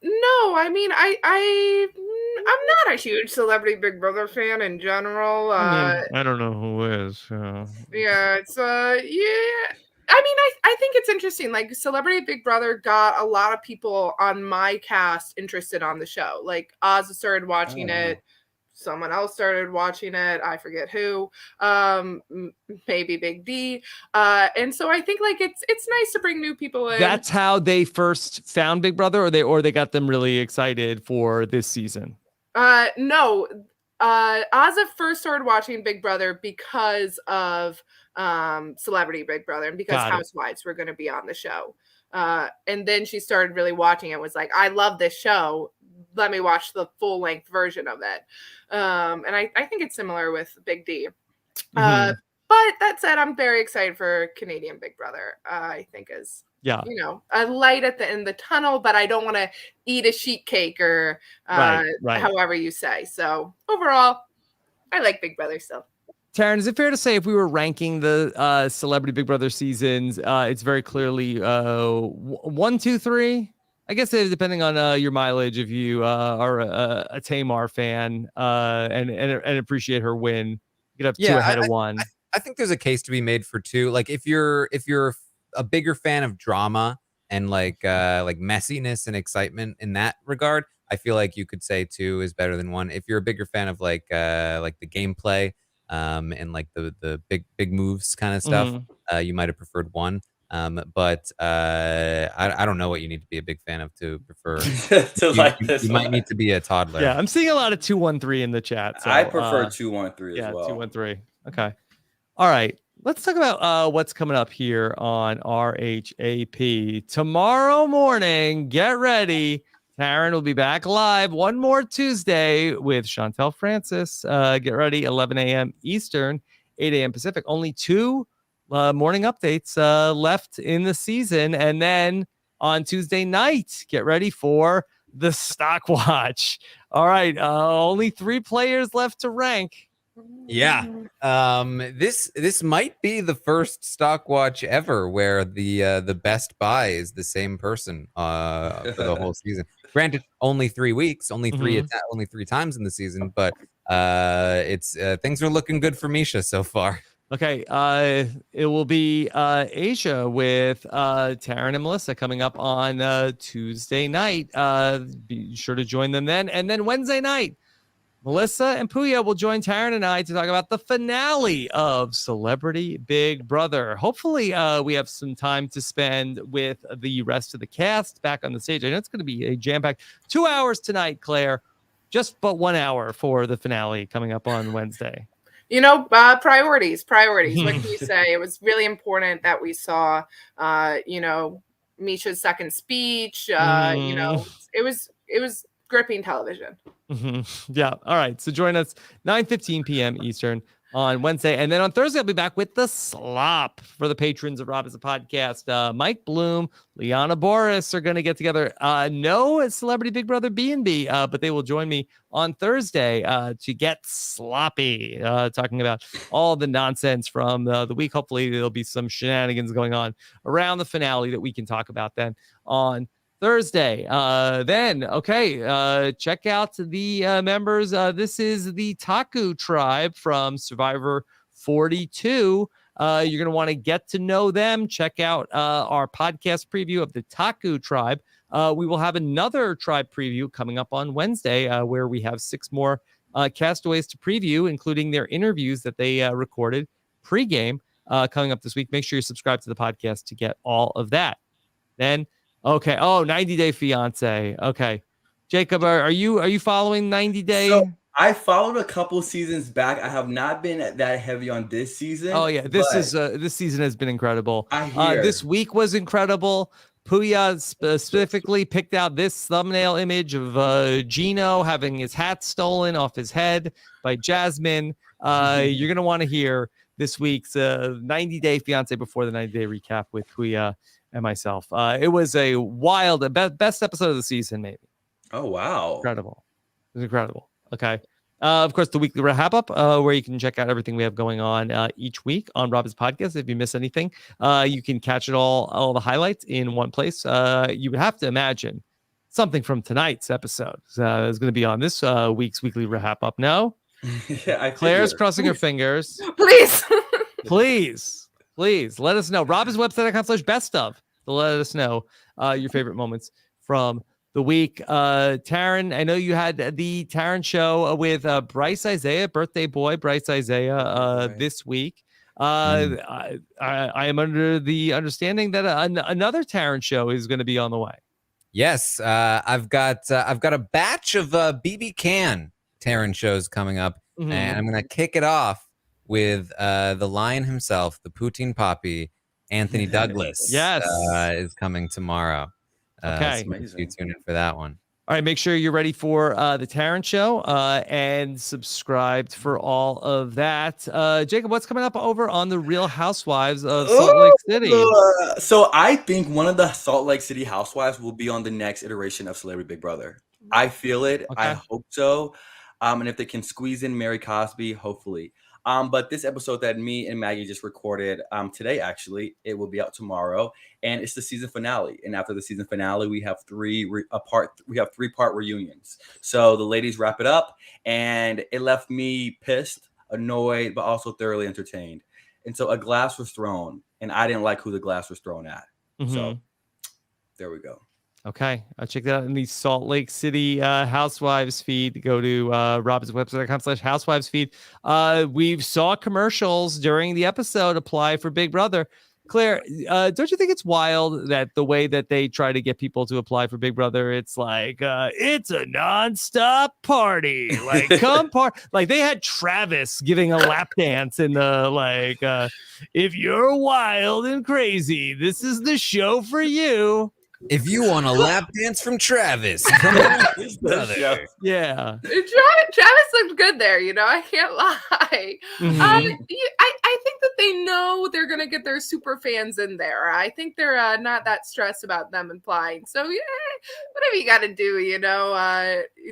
No, I mean, I'm not a huge Celebrity Big Brother fan in general. I don't know who is. Yeah, it's yeah. I mean, I think it's interesting. Like, Celebrity Big Brother got a lot of people on my cast interested on the show. Like, Oz started watching it. someone else started watching it. I forget who, maybe Big D. And so I think like it's nice to bring new people in. That's how they first found Big Brother, or they got them really excited for this season. No, Ozzy first started watching Big Brother because of Celebrity Big Brother and because Housewives were going to be on the show. And then she started really watching it, was like, I love this show. Let me watch the full length version of it. And I think it's similar with Big D. But that said, I'm very excited for Canadian Big Brother. I think is, a light at the end of the tunnel, but I don't want to eat a sheet cake or however you say. So overall, I like Big Brother still. Taran, is it fair to say if we were ranking the Celebrity Big Brother seasons, it's very clearly 1, 2, 3? I guess depending on your mileage, if you are a Tamar fan and appreciate her win, get up 2 ahead of 1. I think there's a case to be made for 2. Like if you're a bigger fan of drama and like messiness and excitement in that regard, I feel like you could say 2 is better than 1. If you're a bigger fan of like the gameplay and like the big moves kind of stuff, you might have preferred 1. But I don't know what you need to be a big fan of to prefer. You might need to be a toddler. Yeah, I'm seeing a lot of 2, 1, 3 in the chat. So, I prefer 2, 1, 3 as well. 2, 1, 3. Okay. All right. Let's talk about what's coming up here on RHAP. Tomorrow morning, get ready. Taran will be back live one more Tuesday with Chantel Francis. Get ready, 11 a.m. Eastern, 8 a.m. Pacific. Only 2 morning updates left in the season. And then on Tuesday night, get ready for the Stock Watch. All right. Only 3 players left to rank. Yeah. This might be the first Stock Watch ever where the best buy is the same person for the whole season. Granted, only 3 weeks, only 3 times in the season, but it's things are looking good for Misha so far. Okay, it will be Asia with Taran and Melissa coming up on Tuesday night. Be sure to join them then. And then Wednesday night, Melissa and Puya will join Taran and I to talk about the finale of Celebrity Big Brother. Hopefully, we have some time to spend with the rest of the cast back on the stage. I know it's going to be a jam-packed 2 hours tonight, Claire. Just but 1 hour for the finale coming up on Wednesday. Priorities. What can you say? It was really important that we saw, Misha's second speech. It was gripping television. Yeah. All right. So join us 9:15 p.m. Eastern on Wednesday. And then on Thursday, I'll be back with the slop for the patrons of Rob as a Podcast. Mike Bloom, Liana Boris are going to get together. No Celebrity Big Brother B&B, but they will join me on Thursday to get sloppy, talking about all the nonsense from the week. Hopefully, there'll be some shenanigans going on around the finale that we can talk about then on Thursday. Check out the members. This is the Taku tribe from Survivor 42. You're going to want to get to know them. Check out our podcast preview of the Taku tribe. We will have another tribe preview coming up on Wednesday where we have 6 more castaways to preview, including their interviews that they recorded pregame coming up this week. Make sure you subscribe to the podcast to get all of that. Then 90 Day Fiance. Okay. Jacob, are you following 90 Day? So I followed a couple seasons back. I have not been that heavy on this season. Oh yeah, this season has been incredible. I hear. This week was incredible. Puya specifically picked out this thumbnail image of Gino having his hat stolen off his head by Jasmine. You're gonna want to hear this week's 90 Day Fiance before the 90 Day recap with Puya and myself. It was a wild, best episode of the season, maybe. Oh, wow. Incredible. It was incredible. Okay. Of course, the weekly wrap up, where you can check out everything we have going on each week on Rob's Podcast. If you miss anything, you can catch it all the highlights in one place. You would have to imagine something from tonight's episode is going to be on this week's weekly wrap up. No? Yeah, Claire's crossing her fingers. Please. Please let us know. RobIsWebsite.com/best of to let us know your favorite moments from the week. Taran, I know you had the Taran show with Bryce Isaiah, birthday boy Bryce Isaiah, this week. I am under the understanding that another Taran show is going to be on the way. Yes, I've got a batch of BB Can Taran shows coming up, and I'm going to kick it off with the Lion himself, the Poutine Poppy, Anthony Douglas. Yes, is coming tomorrow. Okay, so you tune in for that one. All right, make sure you're ready for the Taran show and subscribed for all of that. Jacob, what's coming up over on the Real Housewives of Salt Lake City? So I think one of the Salt Lake City Housewives will be on the next iteration of Celebrity Big Brother. I feel it. Okay. I hope so. And if they can squeeze in Mary Cosby, hopefully. But this episode that me and Maggie just recorded today, actually, it will be out tomorrow, and it's the season finale. And after the season finale, we have three-part reunions. So the ladies wrap it up, and it left me pissed, annoyed, but also thoroughly entertained. And so a glass was thrown, and I didn't like who the glass was thrown at. So there we go. Okay, I'll check that out in the Salt Lake City Housewives feed. Go to robinswebsite.com/housewives feed. We saw commercials during the episode apply for Big Brother. Claire, don't you think it's wild that the way that they try to get people to apply for Big Brother, it's like, it's a nonstop party. Like, come part. Like, they had Travis giving a lap dance in the, if you're wild and crazy, this is the show for you. If you want a lap dance from Travis, come on, Big Brother. Yeah. Travis looked good there, I can't lie. I think that they know they're going to get their super fans in there. I think they're not that stressed about them applying. So, yeah, whatever you got to do,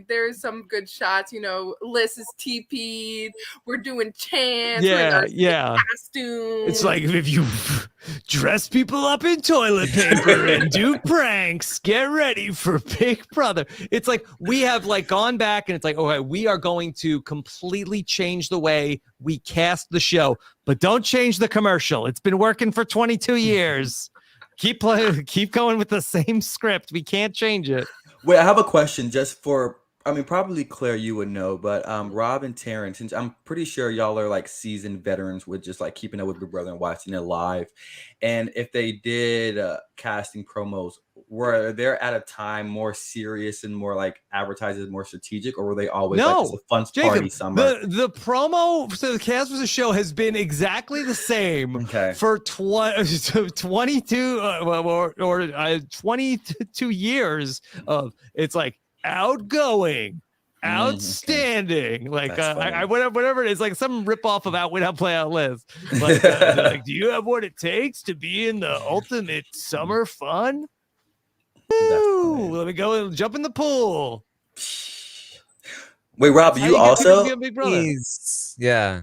there's some good shots. Liz is TP'd. We're doing chants. Yeah. Costumes. It's like if you dress people up in toilet paper and do pranks, get ready for Big Brother. It's like we have gone back and it's like, okay, we are going to completely change the way we cast the show, but don't change the commercial. It's been working for 22 years. Keep going with the same script. We can't change it. Wait, I have a question just for, probably Claire, you would know, but Rob and Taran, since I'm pretty sure y'all are seasoned veterans with just keeping up with Big Brother and watching it live. And if they did casting promos, were they at a time more serious and more advertised, more strategic, or were they always it's a fun party summer? The promo for the cast for the show has been exactly the same for 22 or 22 years of it's outgoing, outstanding, whatever it is, some ripoff of Out Win Out Play Out Liz. Do you have what it takes to be in the ultimate summer fun? Woo, let me go and jump in the pool. Wait, Rob, you also? Yeah.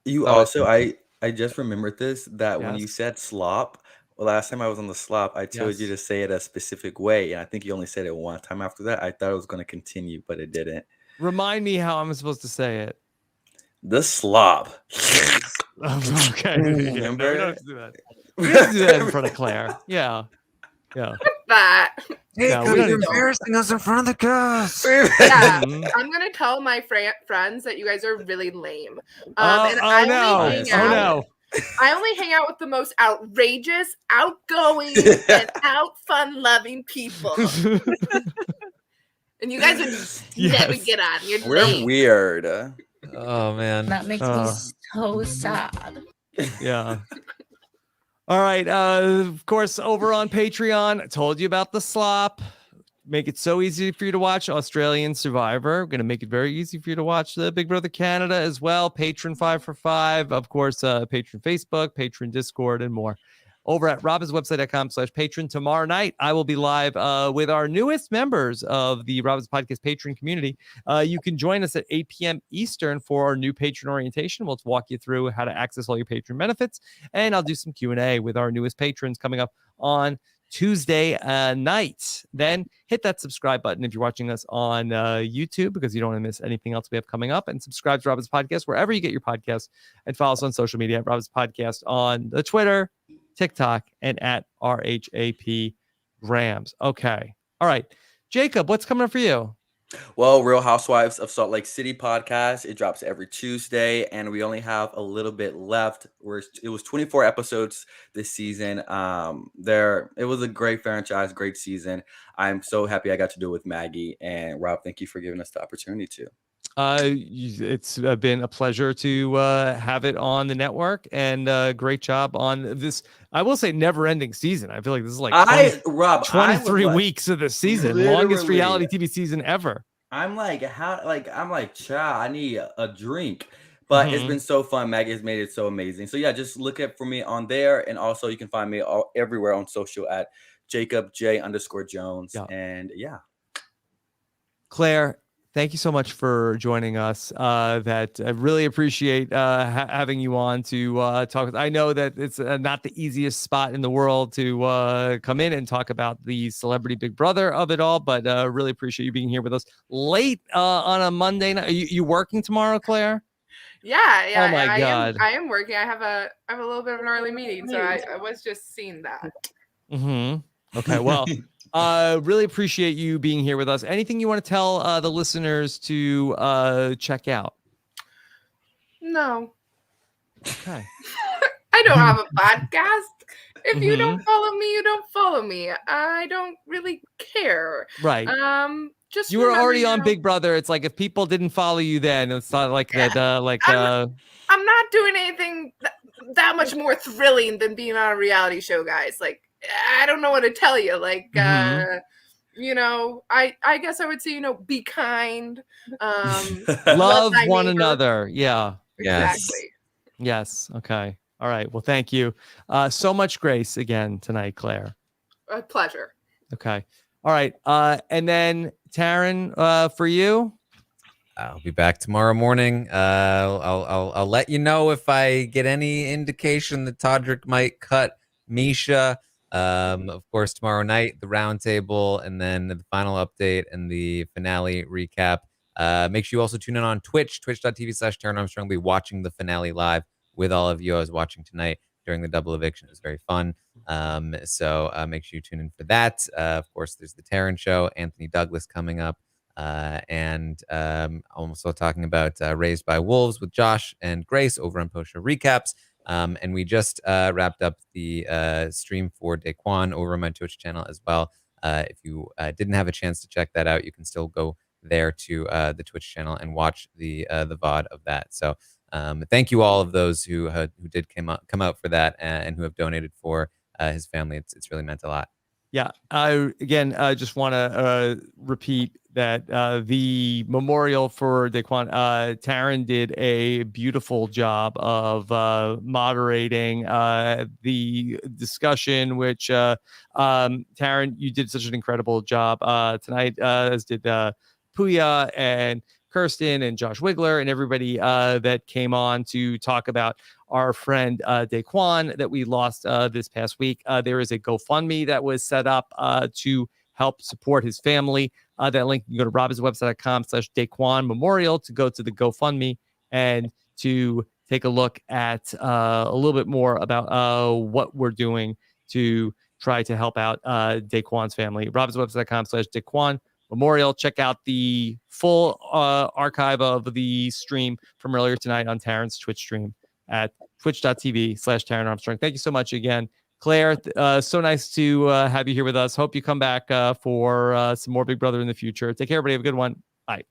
You also, I just remembered this, that when you said slop, last time I was on the slop, I told you to say it a specific way, and I think you only said it one time after that. I thought it was going to continue, but it didn't. Remind me how I'm supposed to say it. The slop. Okay. Remember? We don't have to do that. We have to do that in front of Claire. Yeah. That. Hey, you're embarrassing us in front of the cast. Yeah, I'm gonna tell my friends that you guys are really lame. I only hang out with the most outrageous, outgoing, and fun-loving people. And you guys would never get on. We're weird. Oh man, that makes me so sad. Yeah. All right. Of course, over on Patreon, I told you about the slop. Make it so easy for you to watch Australian Survivor. We're going to make it very easy for you to watch the Big Brother Canada as well. Patron 5 for 5. Of course, Patron Facebook, Patron Discord, and more. Over at robinswebsite.com/patron. Tomorrow night, I will be live with our newest members of the Robins Podcast Patron community. You can join us at 8 p.m. Eastern for our new patron orientation. We'll walk you through how to access all your patron benefits, and I'll do some Q&A with our newest patrons coming up on Tuesday night. Then hit that subscribe button if you're watching us on YouTube, because you don't want to miss anything else we have coming up, and subscribe to Robins Podcast wherever you get your podcasts, and follow us on social media at Robins Podcast on the Twitter, TikTok, and at RHAP Grams. Okay. All right. Jacob, what's coming up for you? Well, Real Housewives of Salt Lake City podcast. It drops every Tuesday, and we only have a little bit left. It was 24 episodes this season. It was a great franchise, great season. I'm so happy I got to do it with Maggie and Rob. Thank you for giving us the opportunity to. It's been a pleasure to have it on the network, and great job on this. I will say, never-ending season. I feel like this is like 23 weeks of the season, longest reality TV season ever. I'm like, child, I need a drink. But it's been so fun. Maggie has made it so amazing. So yeah, just look up for me on there, and also you can find me everywhere on social at JacobJ_Jones. And yeah, Claire, thank you so much for joining us. That I really appreciate having you on to talk. I know that it's not the easiest spot in the world to come in and talk about the celebrity Big Brother of it all, but really appreciate you being here with us late on a Monday night. Are you working tomorrow, Claire? Yeah. Oh my God. I am working. I have a little bit of an early meeting, so I was just seeing that. Okay. Well. Really appreciate you being here with us. Anything you want to tell the listeners to check out? No. Okay. I don't have a podcast. If you don't follow me, you don't follow me. I don't really care. Right. Just you were already on Big Brother. It's like if people didn't follow you then, it's not like that. I'm not doing anything that much more thrilling than being on a reality show, guys. Like, I don't know what to tell you. Like, you know, I guess I would say, you know, be kind. Love one another. Yeah. Exactly. Yes. Okay. All right. Well, thank you. So much grace again tonight, Claire. A pleasure. Okay. All right. And then Taran, for you. I'll be back tomorrow morning. I'll let you know if I get any indication that Todrick might cut Misha. Of course, tomorrow night, the roundtable, and then the final update and the finale recap. Make sure you also tune in on Twitch, twitch.tv/Taran Armstrong. I'll be watching the finale live with all of you. I was watching tonight during the double eviction. It was very fun. So make sure you tune in for that. Of course, there's the Taran show, Anthony Douglas coming up. And also talking about Raised by Wolves with Josh and Grace over on Post Show Recaps. And we just wrapped up the stream for Daquan over on my Twitch channel as well. If you didn't have a chance to check that out, you can still go there to the Twitch channel and watch the VOD of that. So thank you all of those who did come out for that and who have donated for his family. It's really meant a lot. Yeah. I just want to repeat that the memorial for Daquan, Taran did a beautiful job of moderating the discussion, which Taran, you did such an incredible job tonight, as did Puya and Kirsten and Josh Wigler and everybody that came on to talk about our friend Daquan that we lost this past week. There is a GoFundMe that was set up to help support his family. That link, you can go to robinswebsite.com/Daquan Memorial to go to the GoFundMe and to take a look at a little bit more about what we're doing to try to help out Daquan's family. robinswebsite.com/Daquan Memorial. Check out the full archive of the stream from earlier tonight on Taran's Twitch stream at twitch.tv/Taran Armstrong. Thank you so much again, Claire. So nice to have you here with us. Hope you come back for some more Big Brother in the future. Take care, everybody. Have a good one. Bye.